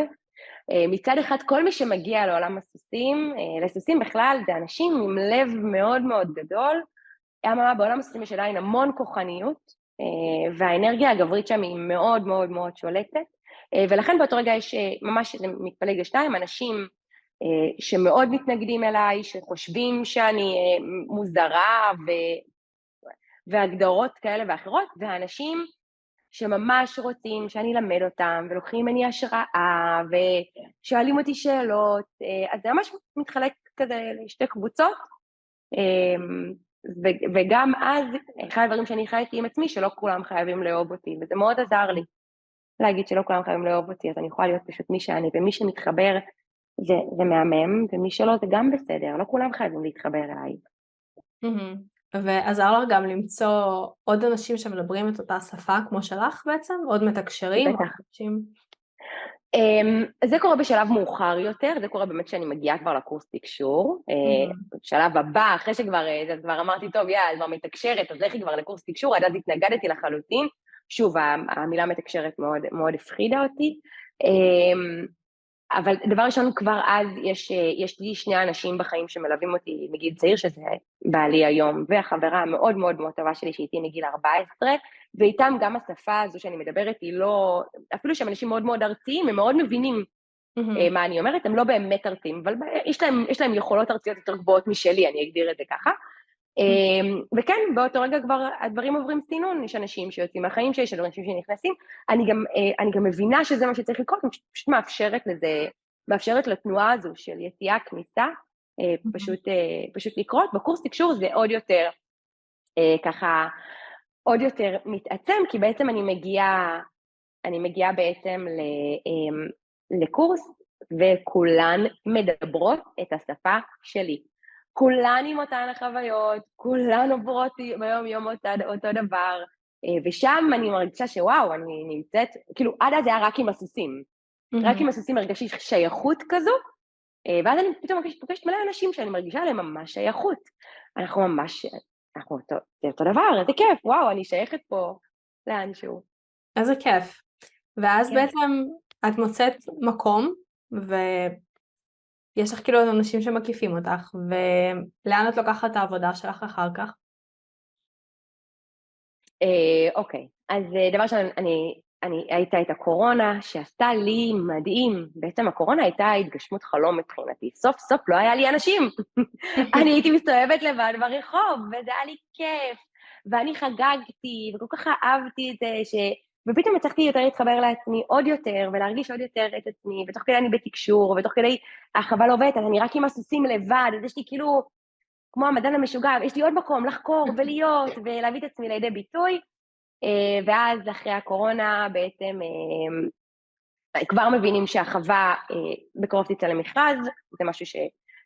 מצד אחד, כל מי שמגיע לעולם הסוסים, לסוסים בכלל זה אנשים עם לב מאוד מאוד גדול, בעולם הסוסים יש עדיין המון כוחניות, והאנרגיה הגברית שם היא מאוד מאוד מאוד שולטת, ולכן באותו רגע יש ממש, זה מתפלג לשתיים, אנשים שמאוד מתנגדים אליי, שחושבים שאני מוזרה והגדרות כאלה ואחרות, והאנשים שממש רוצים שאני אלמד אותם, ולוקחים ממני השראה, ושואלים אותי שאלות, אז זה ממש מתחלק כזה לשתי קבוצות, וגם אז, אחד הדברים שאני חייתי עם עצמי, שלא כולם חייבים לאהוב אותי, וזה מאוד עזר לי להגיד שלא כולם חייבים לאהוב אותי, אז אני יכולה להיות פשוט מי שאני, ומי שמתחבר זה מהמם, ומי שלא זה גם בסדר, לא כולם חייבים להתחבר אליי. ועזר לך גם למצוא עוד אנשים שמדברים את אותה שפה כמו שלך בעצם? עוד מתקשרים? בטח. זה קורה בשלב מאוחר יותר, זה קורה באמת כשאני מגיעה כבר לקורס תקשור, בשלב הבא, אחרי שכבר אמרתי, טוב, אז כבר מתקשרת, אז לכי כבר לקורס תקשור, עד אז התנגדתי לחלוטין, שוב, המילה מתקשרת מאוד, מאוד הפחידה אותי, אבל דבר ראשון, כבר אז יש לי שני אנשים בחיים שמלווים אותי מגיל צעיר, שזה בעלי היום, והחברה המאוד מאוד מאוד טובה שלי, שהייתי מגיל 14, ואיתם גם השפה הזו שאני מדברת היא לא, אפילו שהם אנשים מאוד מאוד ארציים, הם מאוד מבינים מה אני אומרת, הם לא באמת ארציים, אבל יש להם יכולות ארציות יותר גבוהות משלי, אני אגדיר את זה ככה. וכן, באותו רגע כבר הדברים עוברים סינון, יש אנשים מהחיים שיש, אנשים שנכנסים, אני גם מבינה שזה מה שצריך לקרות, אני פשוט מאפשרת לתנועה הזו של יציאה, כניסה, פשוט לקרות. בקורס תקשור זה עוד יותר, ככה, עוד יותר מתעצם, כי בעצם אני מגיעה בעצם לקורס, וכולן מדברות את השפה שלי. כולן עם אותן החוויות, כולן עוברות ביום יום אותו דבר, ושם אני מרגישה שוואו, אני נמצאת, כאילו עד אז זה היה רק עם הסוסים, רק עם הסוסים הרגשתי שייכות כזו, ואז אני פתאום פוגשת מלא אנשים שאני מרגישה עליהם ממש שייכות, זה אותו דבר, איזה כיף, וואו, אני שייכת פה לאנשהו. איזה כיף, ואז בעצם את מוצאת מקום, יש לך כאילו אנשים שמקיפים אותך, ולאן את לוקחת את העבודה שלך אחר כך? אוקיי, אז דבר ראשון, הייתה את הקורונה, שעשתה לי מדהים, בעצם הקורונה הייתה התגשמות חלום מבחינתי, סוף סוף לא היה לי אנשים, אני הייתי מסתובבת לבד ברחוב, וזה היה לי כיף, ואני חגגתי, וכל כך אהבתי את זה, ופתאום הצלחתי יותר להתחבר לעצמי עוד יותר, ולהרגיש עוד יותר את עצמי, ותוך כדי אני בתקשור, ותוך כדי החווה לא עובדת, אז אני רק עם הסוסים לבד, אז יש לי כאילו, כמו המדען המשוגע, יש לי עוד מקום לחקור ולהיות, ולהביא את עצמי לידי ביטוי, ואז אחרי הקורונה בעצם כבר מבינים שהחווה בקרוב תצא למכרז, זה משהו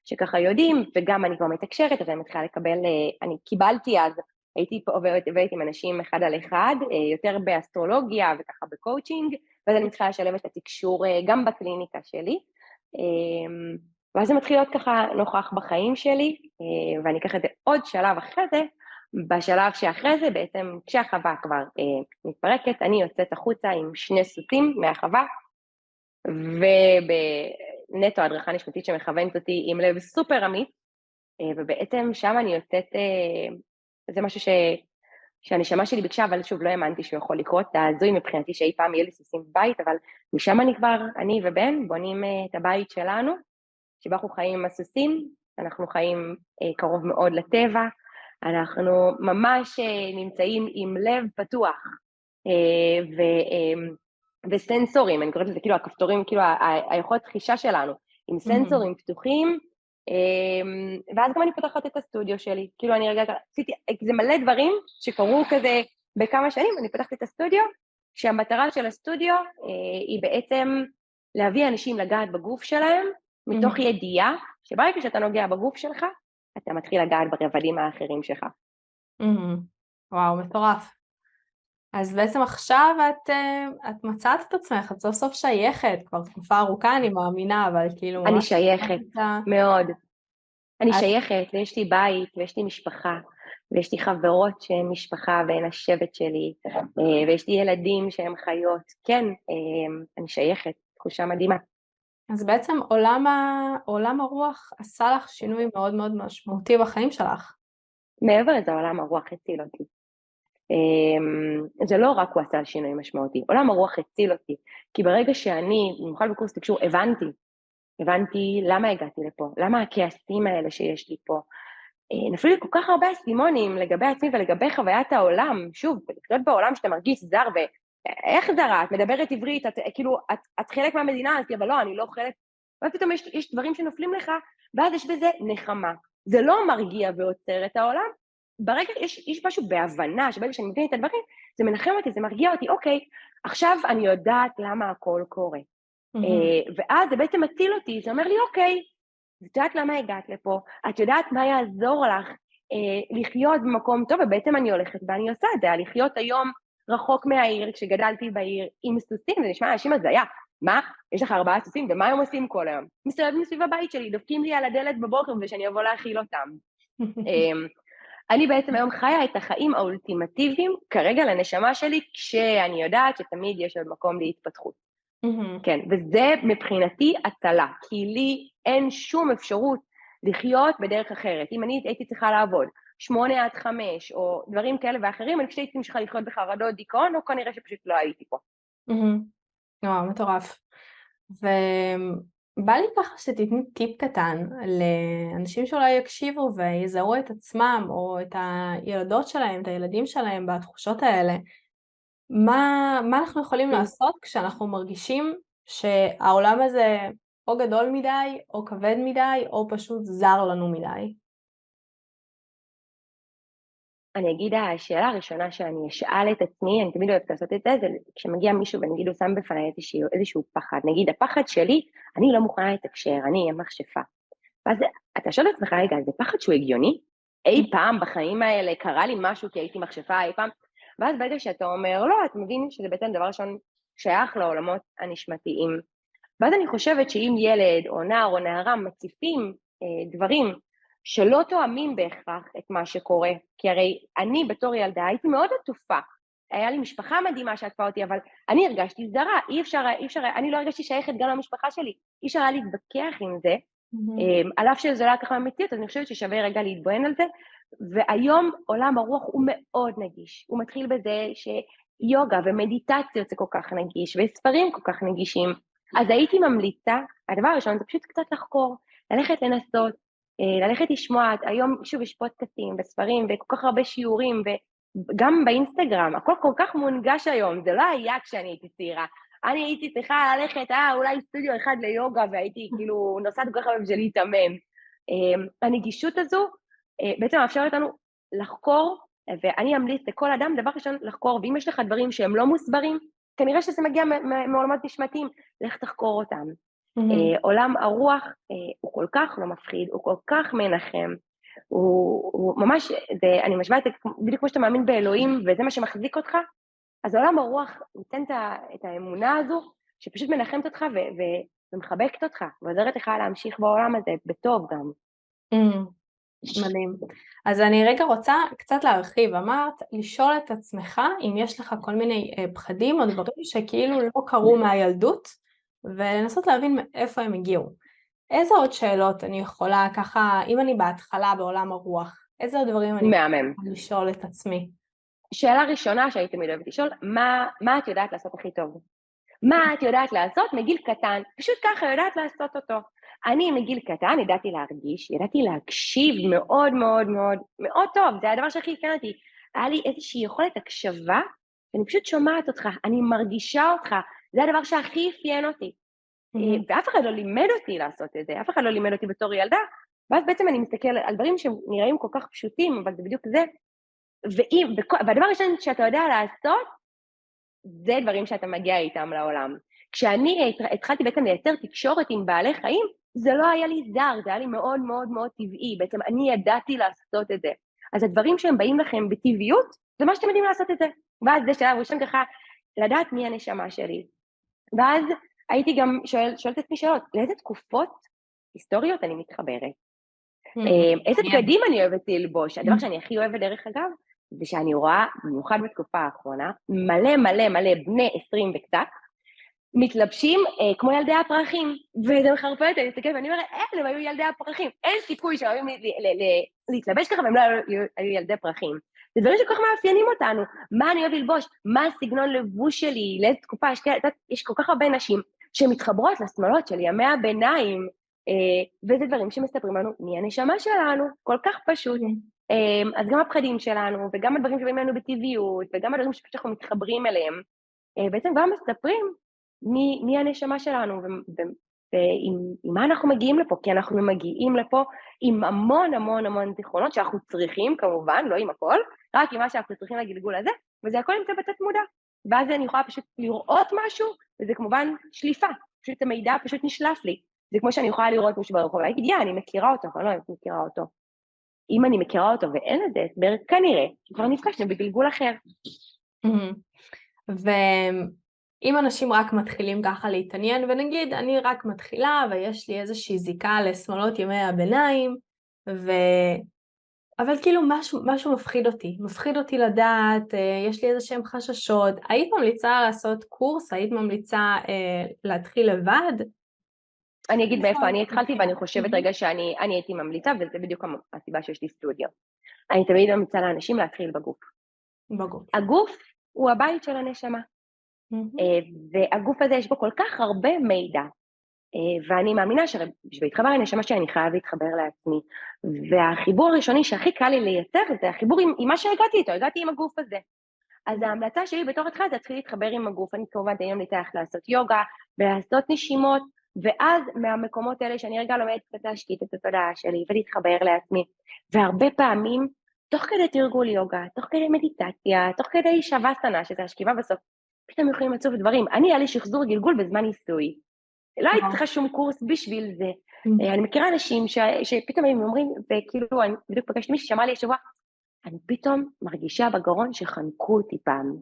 שככה יודעים, וגם אני כבר מתקשרת, אז אני מתחילה לקבל, אני קיבלתי אז, הייתי פה עובדת עם אנשים אחד על אחד, יותר באסטרולוגיה וככה בקואוצ'ינג, ואז אני מתחילה לשלב את התקשור גם בקליניקה שלי, ואז זה מתחיל להיות ככה נוכח בחיים שלי, ואני אקח את זה עוד שלב אחרי זה, בשלב שאחרי זה בעצם כשהחווה כבר מתפרקת, אני יוצאת החוצה עם שני סוסים מהחווה, ובנטו הדרכה נשמתית שמכוונת אותי עם לב סופר אמיץ, ובעצם שם אני יוצאת, זה משהו שהנשמה שלי ביקשה, אבל שוב לא האמנתי שהוא יכול לקרות, זה הזוי מבחינתי שאי פעם יהיה לי סוסים בבית, אבל משם אני ובן בונים את הבית שלנו, שבה אנחנו חיים עם הסוסים, אנחנו חיים קרוב מאוד לטבע, אנחנו ממש נמצאים עם לב פתוח, וסנסורים, אני קוראת לזה כאילו הכפתורים, כאילו היכולת חישה שלנו, עם סנסורים פתוחים, ואז גם אני פותחת את הסטודיו שלי, כאילו אני רגע עשיתי, זה מלא דברים שקרו כזה בכמה שנים, אני פותחת את הסטודיו, שהמטרה של הסטודיו היא בעצם להביא אנשים לגעת בגוף שלהם, מתוך ידיעה, שברגע שאתה נוגע בגוף שלך, אתה מתחיל לגעת ברבדים האחרים שלך. וואו, מטורף. אז בעצם עכשיו את מצאת את עצמך, את סוף סוף שייכת, כבר תקופה ארוכה אני מאמינה, אבל כאילו אני ממש... שייכת, מאוד. אני אז... שייכת, ויש לי בית, ויש לי משפחה, ויש לי חברות שהן משפחה והן השבט שלי, ויש לי ילדים שהם חיות. כן, אני שייכת, תחושה מדהימה. אז בעצם עולם הרוח עשה לך שינוי מאוד מאוד משמעותי בחיים שלך. מעבר לזה, עולם הרוח הציל אותי. זה לא רק הוא עשה שינוי משמעותי, עולם הרוח הציל אותי, כי ברגע שאני, במיוחד בקורס תקשור, הבנתי למה הגעתי לפה, למה הכעסים האלה שיש לי פה, נפלו לי כל כך הרבה אסימונים לגבי עצמי ולגבי חוויית העולם, שוב, לחיות בעולם שאתה מרגיש זר, ואיך זרה, את מדברת עברית, את חלק מהמדינה, אבל לא, אני לא חלק, ואז פתאום יש דברים שנופלים לך, ואז יש בזה נחמה, זה לא מרגיע ועוצר את העולם, ברגע, יש משהו בהבנה, שברגע שאני מבין את הדברים, זה מנחם אותי, זה מרגיע אותי, אוקיי, עכשיו אני יודעת למה הכל קורה, ואז זה בעצם מציל אותי, זה אומר לי, אוקיי, את יודעת למה הגעת לפה, את יודעת מה יעזור לך לחיות במקום טוב, ובעצם אני הולכת ואני עושה את זה, לחיות היום רחוק מהעיר, כשגדלתי בעיר עם סוסים, זה נשמע אנשים הזיה, מה? יש לך 4 סוסים, ומה הם עושים כל היום? מסתובבים מסביב הבית שלי, דופקים לי על הדלת בבוקר, ושאני אבוא להאכיל אותם. אני בעצם היום חיה את החיים האולטימטיביים, כרגע לנשמה שלי, כשאני יודעת שתמיד יש עוד מקום להתפתחות. כן, וזה מבחינתי הצלה, כי לי אין שום אפשרות לחיות בדרך אחרת. אם אני הייתי צריכה לעבוד 8-5 או דברים כאלה ואחרים, אני כשהייתי צריכה לחיות בחרדות דיכאון, או כנראה שפשוט לא הייתי פה. וואו, מטורף. ובא לי ככה שתתני טיפ קטן לאנשים שאולי יקשיבו ויזהו את עצמם, או את הילדות שלהם, את הילדים שלהם בתחושות האלה. מה אנחנו יכולים לעשות כשאנחנו מרגישים שהעולם הזה או גדול מדי, או כבד מדי, או פשוט זר לנו מדי? אני אגיד, השאלה הראשונה שאני אשאל את עצמי, אני תמיד אוהבת לעשות את זה, זה כשמגיע מישהו ונגיד הוא שם בפני איזשהו פחד, נגיד הפחד שלי, אני לא מוכנה לתקשר, אני אהיה מכשפה. ואז אתה שואל את עצמך, רגע, זה פחד שהוא הגיוני? אי פעם בחיים האלה קרה לי משהו כי הייתי מכשפה אי פעם? ואז ברגע שאתה אומר, לא, את מבין שזה בעצם דבר ראשון שייך לעולמות הנשמתיים. ואז אני חושבת שאם ילד או נער או נערה מציפים דברים שלא תואמים בהכרח את מה שקורה, כי הרי אני בתור ילדה הייתי מאוד עטופה, היה לי משפחה מדהימה שעטפה אותי, אבל אני הרגשתי זרה, אי אפשר, אני לא הרגשתי שייכת גם למשפחה שלי, אי אפשר היה להתווכח עם זה, על אף שזה לא היה ככה המציאות, אז אני חושבת ששווה רגע להתבונן על זה, והיום עולם הרוח הוא מאוד נגיש, הוא מתחיל בזה שיוגה ומדיטציות זה כל כך נגיש, וספרים כל כך נגישים, אז הייתי ממליצה, הדבר הראשון זה פשוט קצת לחקור, ללכת לנסות, ללכת לשמוע, היום שוב יש פודקאסטים וספרים וכל כך הרבה שיעורים, וגם באינסטגרם, הכל כל כך מונגש היום, זה לא היה כשאני הייתי צעירה, אני הייתי צריכה ללכת, אולי סטודיו אחד ליוגה, והייתי כאילו נוסעת כל כך הרבה בשביל להתאמן. הנגישות הזו בעצם מאפשרת לנו לחקור, ואני אמליץ לכל אדם, דבר ראשון לחקור, ואם יש לך דברים שהם לא מוסברים, כנראה שזה מגיע מעולמות נשמתיים, לך תחקור אותם. עולם הרוח הוא כל כך לא מפחיד, הוא כל כך מנחם, הוא ממש, אני משווה את זה בדיוק כמו שאתה מאמין באלוהים, וזה מה שמחזיק אותך, אז עולם הרוח נותן את האמונה הזו, שפשוט מנחמת אותך ומחבקת אותך, ועוזרת לך להמשיך בעולם הזה, בטוב גם. מדהים. אז אני רגע רוצה קצת להרחיב, אמרת לשאול את עצמך אם יש לך כל מיני פחדים או דברים שכאילו לא קרו מהילדות, ולנסות להבין מאיפה הם הגיעו. איזה עוד שאלות אני יכולה ככה, אם אני בהתחלה בעולם הרוח, איזה עוד דברים אני מהמם. יכולה לשאול את עצמי? שאלה ראשונה שהייתי תמיד אוהבת לשאול, מה את יודעת לעשות הכי טוב? מה את יודעת לעשות מגיל קטן? פשוט ככה יודעת לעשות אותו. אני מגיל קטן ידעתי להרגיש, ידעתי להקשיב מאוד מאוד מאוד מאוד טוב, זה הדבר שהכי עניין אותי. היה לי איזושהי יכולת הקשבה, אני פשוט שומעת אותך, אני מרגישה אותך, זה הדבר שהכי אפיין אותי. ואף אחד לא לימד אותי לעשות את זה, אף אחד לא לימד אותי בתור ילדה, ואז בעצם אני מסתכל על דברים שנראים כל כך פשוטים, אבל זה בדיוק זה, והדבר הראשון שאתה יודע לעשות, זה דברים שאתה מגיע איתם לעולם. כשאני התחלתי בעצם לייצר תקשורת עם בעלי חיים, זה לא היה לי זר, זה היה לי מאוד מאוד מאוד טבעי, בעצם אני ידעתי לעשות את זה. אז הדברים שהם באים לכם בטבעיות, זה מה שאתם יודעים לעשות את זה. ואז זה שלב ראשון ככה, לדעת מי הנשמה שלי. ואז הייתי גם שואלת את מי שאלות, לאיזה תקופות היסטוריות אני מתחברת? איזה בגדים אני אוהבת ללבוש? הדבר שאני הכי אוהבת דרך אגב, זה שאני רואה, במיוחד בתקופה האחרונה, מלא מלא מלא בני 20 וקצת, מתלבשים כמו ילדי הפרחים, וזה מחרפן אותי, אני מסתכלת ואני אומרת, הם היו ילדי הפרחים, אין סיכוי שהיו להתלבש ככה והם לא היו ילדי פרחים. זה דברים שכל כך מאפיינים אותנו, מה אני אוהב ללבוש, מה הסגנון לבוש שלי, לאיזה תקופה, יש כל כך הרבה נשים שמתחברות לשמאלות של ימי הביניים, וזה דברים שמספרים לנו מי הנשמה שלנו, כל כך פשוט. אז גם הפחדים שלנו, וגם הדברים שבאים לנו בטבעיות, וגם הדברים שאנחנו מתחברים אליהם, בעצם גם מספרים מי הנשמה שלנו, ועם מה אנחנו מגיעים לפה, כי אנחנו מגיעים לפה עם המון המון המון זיכרונות, שאנחנו צריכים כמובן, לא עם הכל, רק עם מה שאנחנו צריכים לגלגול הזה, וזה הכל נמצא בתת מודע, ואז אני יכולה פשוט לראות משהו, וזה כמובן שליפה, פשוט המידע פשוט נשלף לי, זה כמו שאני יכולה לראות מישהו ברחוב, להגיד, אני מכירה אותו, אבל לא מכירה אותו. אם אני מכירה אותו ואין לזה הסבר, כנראה שכבר נפגשנו בגלגול אחר. ואם אנשים רק מתחילים ככה להתעניין, ונגיד אני רק מתחילה ויש לי איזושהי זיקה לשמאלות ימי הביניים, אבל כאילו משהו מפחיד אותי לדעת, יש לי איזה שהם חששות, היית ממליצה לעשות קורס, היית ממליצה להתחיל לבד? אני אגיד מאיפה אני התחלתי, ואני חושבת רגע שאני הייתי ממליצה, וזה בדיוק הסיבה שיש לי סטודיו. אני תמיד ממליצה לאנשים להתחיל בגוף. הגוף הוא הבית של הנשמה, והגוף הזה יש בו כל כך הרבה מידע, ואני מאמינה שבשביל להתחבר לנשמה שאני חייב להתחבר לעצמי, והחיבור הראשוני שהכי קל לי לייצר זה החיבור עם מה שהגעתי איתו, הגעתי עם הגוף הזה. אז ההמלצה שלי בתור התחלה זה להתחיל להתחבר עם הגוף, אני כמובן היום ניתח לעשות יוגה, ולעשות נשימות, ואז מהמקומות האלה שאני רגע לומדת קצת להשקיט את התודעה שלי ולהתחבר לעצמי, והרבה פעמים, תוך כדי תרגול יוגה, תוך כדי מדיטציה, תוך כדי שווסנה, שזה השכיבה בסוף, פתאום יכולים לצוף דברים. אני היה לי שחזור גלגול בזמן ניסוי. לא הייתי צריכה שום קורס בשביל זה. אני מכירה אנשים שפתאום הם אומרים, וכאילו, אני בדיוק פגשתי מישהו שאמר לי השבוע, אני פתאום מרגישה בגרון שחנקו אותי פעם.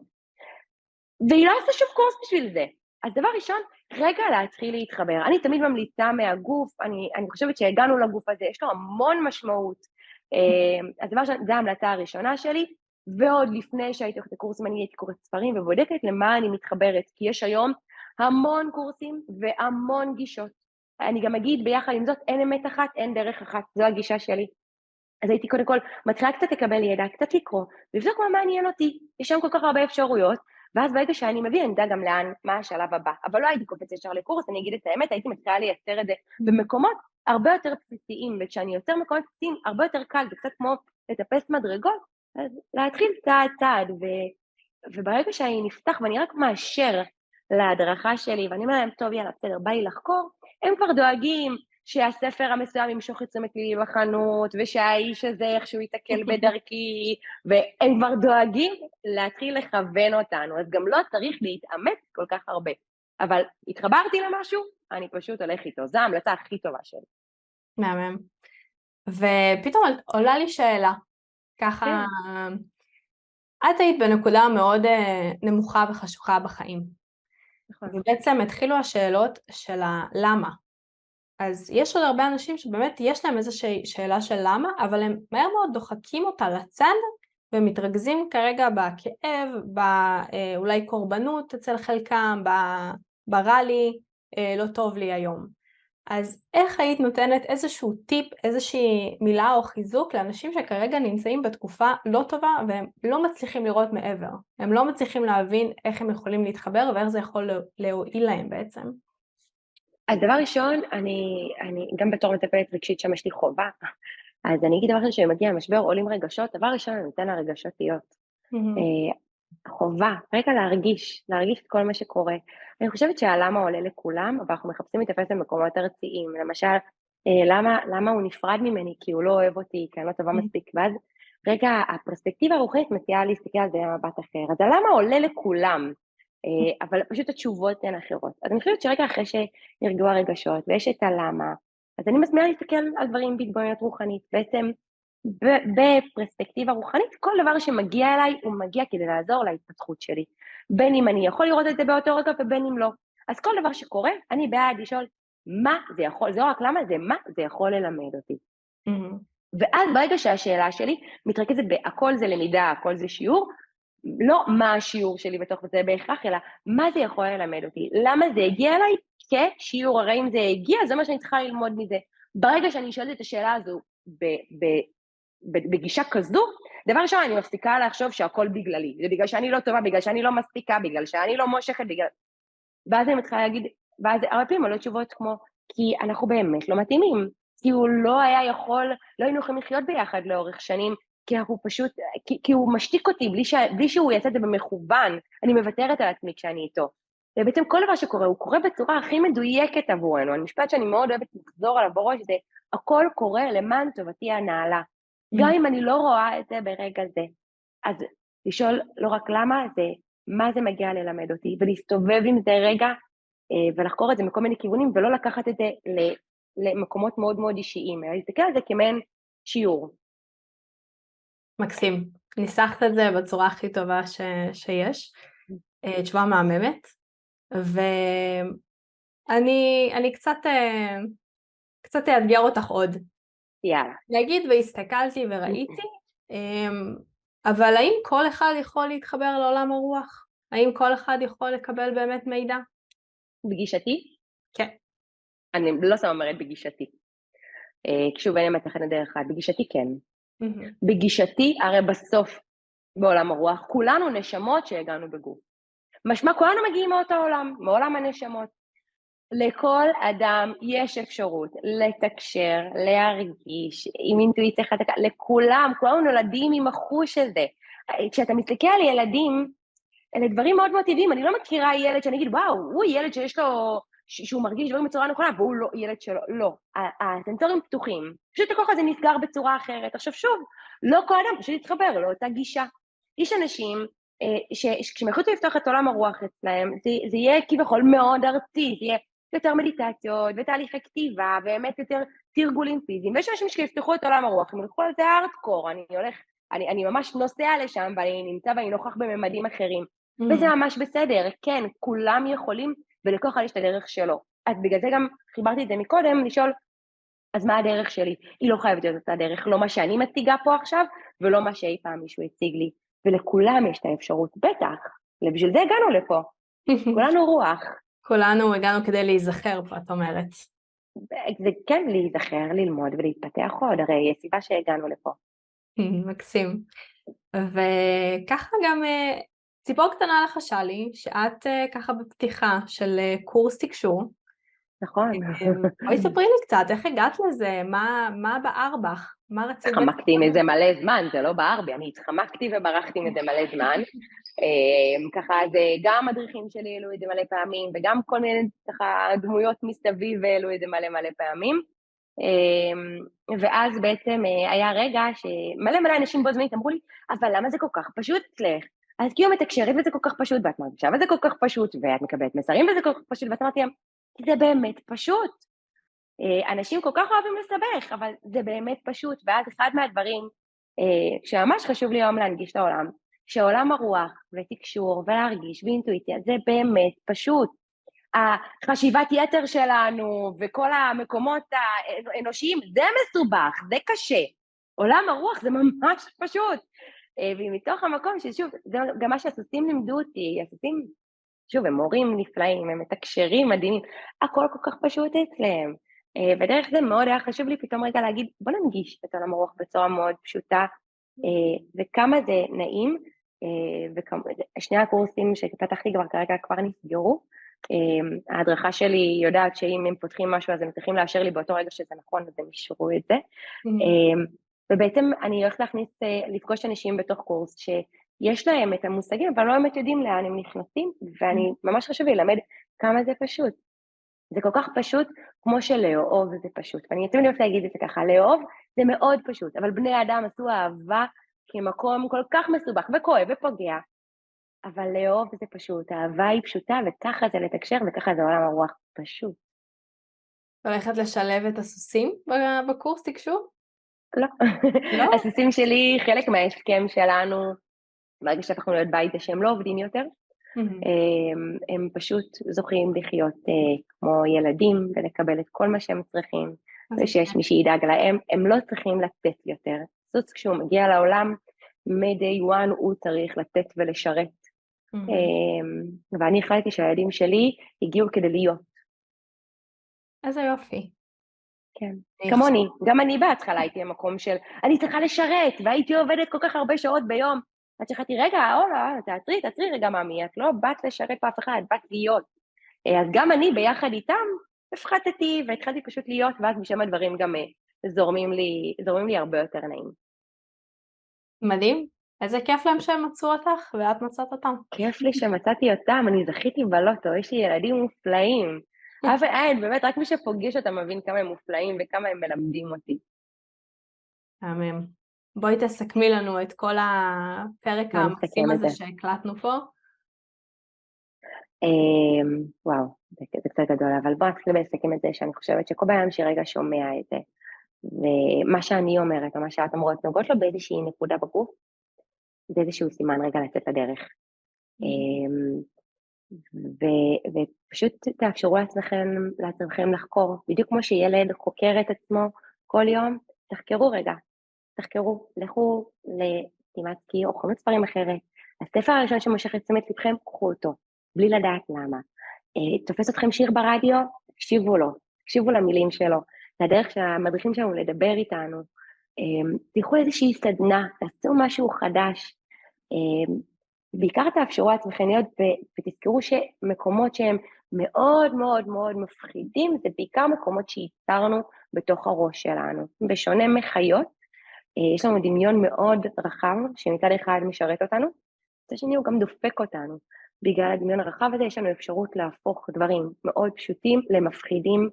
והיא לא עושה שום קורס בשביל זה. אז דבר ראשון, רגע להתחיל להתחבר. אני תמיד ממליצה מהגוף, אני חושבת שהגענו לגוף הזה, יש לו המון משמעות. אז דבר ראשון, זו ההמלצה הראשונה שלי, ועוד לפני שהייתי הולכת לקורסים, אני הייתי קוראת ספרים ובודקת למה אני מתחברת, כי יש היום המון קורסים והמון גישות. אני גם אגיד ביחד עם זאת, אין אמת אחת, אין דרך אחת, זו הגישה שלי. אז הייתי קודם כל מתחילה קצת לקבל ידע, קצת לקרוא, ולבדוק מה מעניין אותי, יש שם כל כך הרבה אפשרויות, ואז ברגע שאני מבין, אני יודע גם לאן, מה השלב הבא. אבל לא הייתי קופצת ישר לקורס, אני אגיד את האמת, הייתי מתחילה לייצר את זה במקומות הרבה יותר בסיסיים, וכשאני יוצר מקומות בסיסיים, הרבה יותר קל, זה קצת כמו לטפס מדרגות, אז להתחיל צעד צעד, וברגע שאני נפתח ואני רק מאשר להדרכה שלי, ואני אומר להם, טוב, יאללה, בסדר, בא לי לחקור, הם כבר דואגים שהספר המסוים ימשוך את תשומת ליבי בחנות, ושהאיש הזה איכשהו ייתקל בדרכי, והם כבר דואגים להתחיל לכוון אותנו, אז גם לא צריך להתאמץ כל כך הרבה. אבל התחברתי למשהו, אני פשוט הולך איתו, זו ההמלצה הכי טובה שלי. מהמם. ופתאום עולה לי שאלה, ככה, את היית בנקודה מאוד נמוכה וחשוכה בחיים. ובעצם התחילו השאלות של הלמה. אז יש עוד הרבה אנשים שבאמת יש להם איזושהי שאלה של למה, אבל הם מהר מאוד דוחקים אותה לצד, ומתרכזים כרגע בכאב, באולי קורבנות אצל חלקם, ברלי, לא טוב לי היום. אז איך היית נותנת איזשהו טיפ, איזושהי מילה או חיזוק לאנשים שכרגע נמצאים בתקופה לא טובה והם לא מצליחים לראות מעבר, הם לא מצליחים להבין איך הם יכולים להתחבר ואיך זה יכול להועיל להם בעצם? אז דבר ראשון, אני גם בתור מטפלת רגשית שם יש לי חובה, אז אני אגיד דבר ראשון שמגיע המשבר, עולים רגשות, דבר ראשון אני נותן לרגשות להיות. מהמם. אה, חובה, רגע להרגיש את כל מה שקורה. אני חושבת שהלמה עולה לכולם, אבל אנחנו מחפשים להתאפס במקומות ארציים, למשל, למה הוא נפרד ממני כי הוא לא אוהב אותי, כי אני לא טובה מספיק, ואז רגע, הפרספקטיבה הרוחנית מציעה להסתכל על זה במבט אחר, אז הלמה עולה לכולם, אבל פשוט התשובות הן אחרות. אז אני חושבת שרגע אחרי שנרגעו הרגשות, ויש את הלמה, אז אני מזמינה להסתכל על דברים בהתבוננות רוחנית, בעצם בפרספקטיבה רוחנית, כל דבר שמגיע אליי, הוא מגיע כדי לעזור להתפתחות שלי. בין אם אני יכול לראות את זה באותו רגע ובין אם לא. אז כל דבר שקורה, אני בעד לשאול מה זה יכול, זה לא רק למה, זה מה זה יכול ללמד אותי. מהמם. ואז ברגע שהשאלה שלי מתרכזת בהכל זה למידה, הכל זה שיעור, לא מה השיעור שלי בתוך זה בהכרח, אלא מה זה יכול ללמד אותי. למה זה הגיע אליי כשיעור, הרי אם זה הגיע, זה מה שאני צריכה ללמוד מזה. ברגע שאני שואלת את השאלה הזו בגישה כזו, דבר ראשון אני מפסיקה לחשוב שהכל בגללי, זה בגלל שאני לא טובה, בגלל שאני לא מספיקה, בגלל שאני לא מושכת, ואז אני מתחילה להגיד, ואז הרבה פעמים עולות תשובות כמו, כי אנחנו באמת לא מתאימים, כי הוא לא היה יכול, לא היינו יכולים לחיות ביחד לאורך שנים, כי אנחנו פשוט, כי הוא משתיק אותי, בלי שהוא יעשה את זה במכוון, אני מוותרת על עצמי כשאני איתו. ובעצם כל דבר שקורה, הוא קורה בצורה הכי מדויקת עבורנו, המשפט שאני מאוד אוהבת לחזור עליו בראש, זה הכל קורה למען טובתי הנעלה. גם אם אני לא רואה את זה ברגע זה, אז לשאול לא רק למה, זה מה זה מגיע ללמד אותי, ולהסתובב עם זה רגע, ולחקור את זה מכל מיני כיוונים, ולא לקחת את זה למקומות מאוד מאוד אישיים, אלא להסתכל על זה כמעין שיעור. מקסים, ניסחת את זה בצורה הכי טובה שיש, תשובה מהממת, ואני קצת אאתגר אותך עוד. יאללה. להגיד והסתכלתי וראיתי, אבל האם כל אחד יכול להתחבר לעולם הרוח? האם כל אחד יכול לקבל באמת מידע? בגישתי? כן. אני לא סתם אומרת בגישתי. כשוב אין מתכן דרך אחד, בגישתי כן. בגישתי, הרי בסוף בעולם הרוח, כולנו נשמות שהגענו בגוף. משמע, כולנו מגיעים מאותו עולם, מעולם הנשמות. לכל אדם יש אפשרות לתקשר, להרגיש, עם אינטואיציה חזקה, לכולם, כולנו נולדים עם החוש הזה. כשאתה מסתכל על ילדים, אלה דברים מאוד מאוד טבעיים, אני לא מכירה ילד שאני אגיד, וואו, הוא ילד שיש לו, שהוא מרגיש דברים בצורה נכונה, והוא לא ילד שלו, לא. הסנסורים פתוחים, פשוט הכוח הזה נסגר בצורה אחרת. עכשיו שוב, לא כל אדם פשוט יתחבר לאותה גישה. יש אנשים שכשהם החליטו לפתוח את עולם הרוח אצלהם, זה יהיה כביכול מאוד ארצי, זה יהיה יותר מדיטציות ותהליכי כתיבה, באמת יותר תרגולים פיזיים, ויש אנשים שיפתחו את עולם הרוח, הם ילכו על זה הארדקור, אני ממש נוסע לשם, ואני נמצא ואני נוכח בממדים אחרים, וזה ממש בסדר, כן, כולם יכולים, ולכל אחד יש את הדרך שלו. אז בגלל זה גם חיברתי את זה מקודם, לשאול, אז מה הדרך שלי? היא לא חייבת להיות את הדרך, לא מה שאני מציגה פה עכשיו, ולא מה שאי פעם מישהו הציג לי, ולכולם יש את האפשרות, בטח, בשביל זה הגענו לפה, כולנו רוח. כולנו הגענו כדי להיזכר פה, את אומרת. זה כן להיזכר, ללמוד ולהתפתח עוד, הרי הסיבה שהגענו לפה. מקסים. וככה גם ציפור קטנה לחשה לי, שאת ככה בפתיחה של קורס תקשור. נכון. בואי ספרי לי קצת, איך הגעת לזה? מה בער בך? מה רצית? התחמקתי עם זה מלא זמן, זה לא בער בי, אני התחמקתי וברחתי עם זה מלא זמן. ככה, זה גם המדריכים שלי העלו את זה מלא פעמים, וגם כל מיני ככה דמויות מסביב העלו את זה מלא פעמים. ואז בעצם היה רגע שמלא אנשים בו זמנית אמרו לי, אבל למה זה כל כך פשוט אצלך? אז כאילו מתקשרת וזה כל כך פשוט, ואת מרגישה וזה כל כך פשוט, ואת מקבלת מסרים וזה כל כך פשוט, ואת אמרתי להם, זה באמת פשוט. אנשים כל כך אוהבים לסבך, אבל זה באמת פשוט, ואז אחד מהדברים שממש חשוב לי היום להנגיש לעולם, שעולם הרוח ותקשור ולהרגיש ואינטואיציה, זה באמת פשוט. החשיבת יתר שלנו וכל המקומות האנושיים, זה מסובך, זה קשה. עולם הרוח זה ממש פשוט. ומתוך המקום ששוב, זה גם מה שהסוסים לימדו אותי, הסוסים שוב, הם מורים נפלאים, הם מתקשרים מדהימים, הכל כל כך פשוט אצלם. ודרך זה מאוד היה חשוב לי פתאום רגע להגיד, בוא ננגיש את עולם הרוח בצורה מאוד פשוטה, וכמה זה נעים, ושני הקורסים שפתחתי כרגע כבר נסגרו, ההדרכה שלי יודעת שאם הם פותחים משהו אז הם צריכים לאשר לי באותו רגע שזה נכון, אז הם אישרו את זה, ובעצם אני הולכת לפגוש אנשים בתוך קורס שיש להם את המושגים, אבל לא באמת יודעים לאן הם נכנסים, ואני ממש חשוב ללמד כמה זה פשוט. זה כל כך פשוט כמו שלאהוב זה פשוט, ואני תמיד אוהבת להגיד את זה ככה, לאהוב זה מאוד פשוט, אבל בני אדם עשו אהבה כמקום כל כך מסובך וכואב ופוגע, אבל לאהוב זה פשוט, האהבה היא פשוטה, וככה זה לתקשר, וככה זה עולם הרוח פשוט. הולכת לשלב את הסוסים בקורס תקשור? לא. לא? הסוסים שלי, חלק מההסכם שלנו, ברגע שהפכנו להיות בית שהם לא עובדים יותר, הם פשוט זוכים לחיות כמו ילדים, ולקבל את כל מה שהם צריכים, ושיש מי שידאג להם, הם לא צריכים לתת יותר. סוס כשהוא מגיע לעולם, מ-day one הוא צריך לתת ולשרת. ואני החלטתי שהילדים שלי הגיעו כדי להיות. איזה יופי. כן, כמוני, גם אני בהתחלה הייתי במקום של, אני צריכה לשרת, והייתי עובדת כל כך הרבה שעות ביום, עד שחלטתי, רגע, תעצרי רגע מאמי, את לא באת לשרת באף אחד, באת להיות. אז גם אני ביחד איתם, הפחתתי והתחלתי פשוט להיות, ואז משם הדברים גם זורמים לי הרבה יותר נעים. מדהים. איזה כיף להם שהם מצאו אותך, ואת מצאת אותם. כיף לי שמצאתי אותם, אני זכיתי בלוטו, יש לי ילדים מופלאים. אף אין, באמת, רק מי שפוגש אותם מבין כמה הם מופלאים וכמה הם מלמדים אותי. מהמם. בואי תסכמי לנו את כל הפרק המקסים הזה שהקלטנו פה. וואו, זה קצת גדול, אבל בואו נתחיל לסכם את זה, שאני חושבת שכל בן אדם שרגע שומע את זה, ומה שאני אומרת, או מה שאת אומרות, נוגעות לו באיזושהי נקודה בגוף, זה איזשהו סימן רגע לצאת לדרך. ופשוט תאפשרו לעצמכם לחקור, בדיוק כמו שילד חוקר את עצמו כל יום, תחקרו רגע, לכו לטימצקי או חנות ספרים אחרת, הספר הראשון שמושך את תשומת לבכם, קחו אותו, בלי לדעת למה. תופס אתכם שיר ברדיו, תקשיבו למילים שלו, לדרך שהמדריכים שלנו לדבר איתנו, תלכו איזושהי סדנה, תעשו משהו חדש, בעיקר תאפשרו לעצמכם להיות, ותזכרו שמקומות שהם מאוד מאוד מאוד מפחידים, זה בעיקר מקומות שייצרנו בתוך הראש שלנו. בשונה מחיות, יש לנו דמיון מאוד רחב, שמצד אחד משרת אותנו, מצד שני הוא גם דופק אותנו. בגלל הדמיון הרחב הזה יש לנו אפשרות להפוך דברים מאוד פשוטים למפחידים,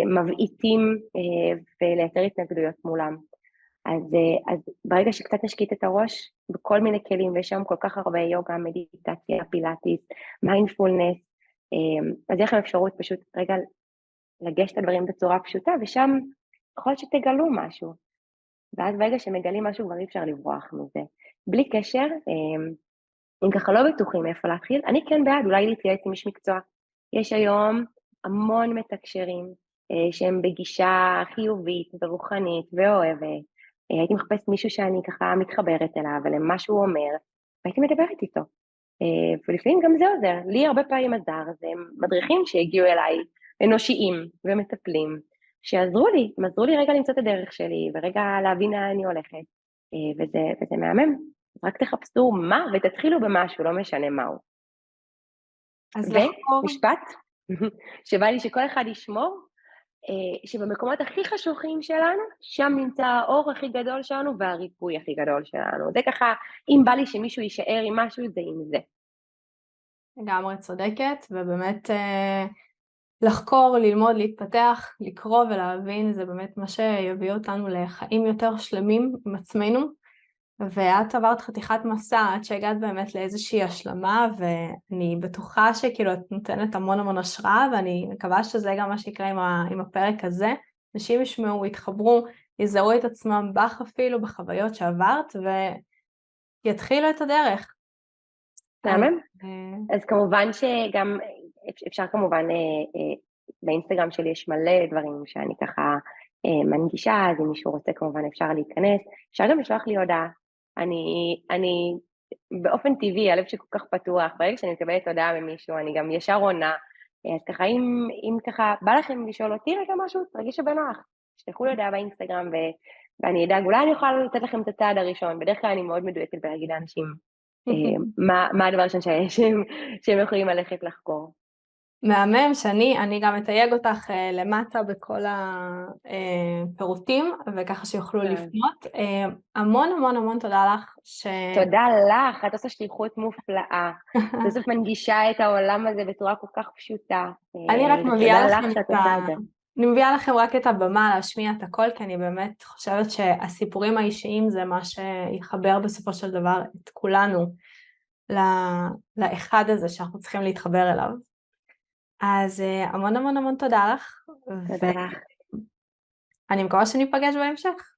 למבעיטים ולייצר התנגדויות מולם. אז ברגע שקצת נשקיט את הראש בכל מיני כלים, ויש שם כל כך הרבה יוגה, מדיטציה, פילאטיס, מיינדפולנס, אז יש לכם אפשרות פשוט רגע לגשת את הדברים בצורה פשוטה, ושם יכול להיות שתגלו משהו. ואז ברגע שמגלים משהו כבר אי אפשר לברוח מזה. בלי קשר, אם ככה לא בטוחים איפה להתחיל, אני כן בעד, אולי להתייעץ עם איש מקצוע. יש היום המון מתקשרים שהם בגישה חיובית ורוחנית ואוהבת. הייתי מחפשת מישהו שאני ככה מתחברת אליו, ולמה שהוא אומר, והייתי מדברת איתו. ולפעמים גם זה עוזר. לי הרבה פעמים עזר, זה מדריכים שהגיעו אליי, אנושיים ומטפלים, שעזרו לי רגע למצוא את הדרך שלי, ורגע להבין לאן אני הולכת, וזה מהמם. רק תחפשו מה, ותתחילו במשהו, לא משנה מהו. ומשפט, שבא לי שכל אחד ישמור, שבמקומות הכי חשוכים שלנו, שם נמצא האור הכי גדול שלנו, והריפוי הכי גדול שלנו. זה ככה, אם בא לי שמישהו יישאר עם משהו, זה עם זה. לגמרי צודקת, ובאמת לחקור, ללמוד, להתפתח, לקרוא ולהבין, זה באמת מה שיביא אותנו לחיים יותר שלמים עם עצמנו, ואת עברת חתיכת מסע עד שהגעת באמת לאיזושהי השלמה, ואני בטוחה שכאילו את נותנת המון המון השראה, ואני מקווה שזה גם מה שיקרה עם הפרק הזה, אנשים ישמעו, יתחברו, יזהו את עצמם בך אפילו בחוויות שעברת, ויתחילו את הדרך. אז כמובן שגם אפשר כמובן, באינסטגרם שלי יש מלא דברים שאני ככה מנגישה, אז אם מישהו רוצה כמובן אפשר להיכנס, אפשר גם לשלוח לי הודעה, אני באופן טבעי, הלב שכל כך פתוח, ברגע שאני מקבלת הודעה ממישהו, אני גם ישר עונה, אז ככה, אם ככה, בא לכם לשאול אותי רגע משהו, תרגישו בנוח, תשלחו לי הודעה באינסטגרם, ואני אדאג, אולי אני אוכל לתת לכם את הצעד הראשון, בדרך כלל אני מאוד מדויקת בלהגיד לאנשים, מה הדבר הראשון שהם יכולים ללכת לחקור. מהמם, שני, אני גם אתייג אותך למטה בכל הפירוטים, וככה שיוכלו לפנות. המון המון המון תודה לך. תודה לך, את עושה שליחות מופלאה. בסוף מנגישה את העולם הזה בצורה כל כך פשוטה. אני רק מביאה לכם אני מביאה לכם רק את הבמה להשמיע את הכל, כי אני באמת חושבת שהסיפורים האישיים זה מה שיחבר בסופו של דבר את כולנו לאחד הזה שאנחנו צריכים להתחבר אליו. אז המון המון המון תודה לך. תודה לך. אני מקווה שניפגש בהמשך.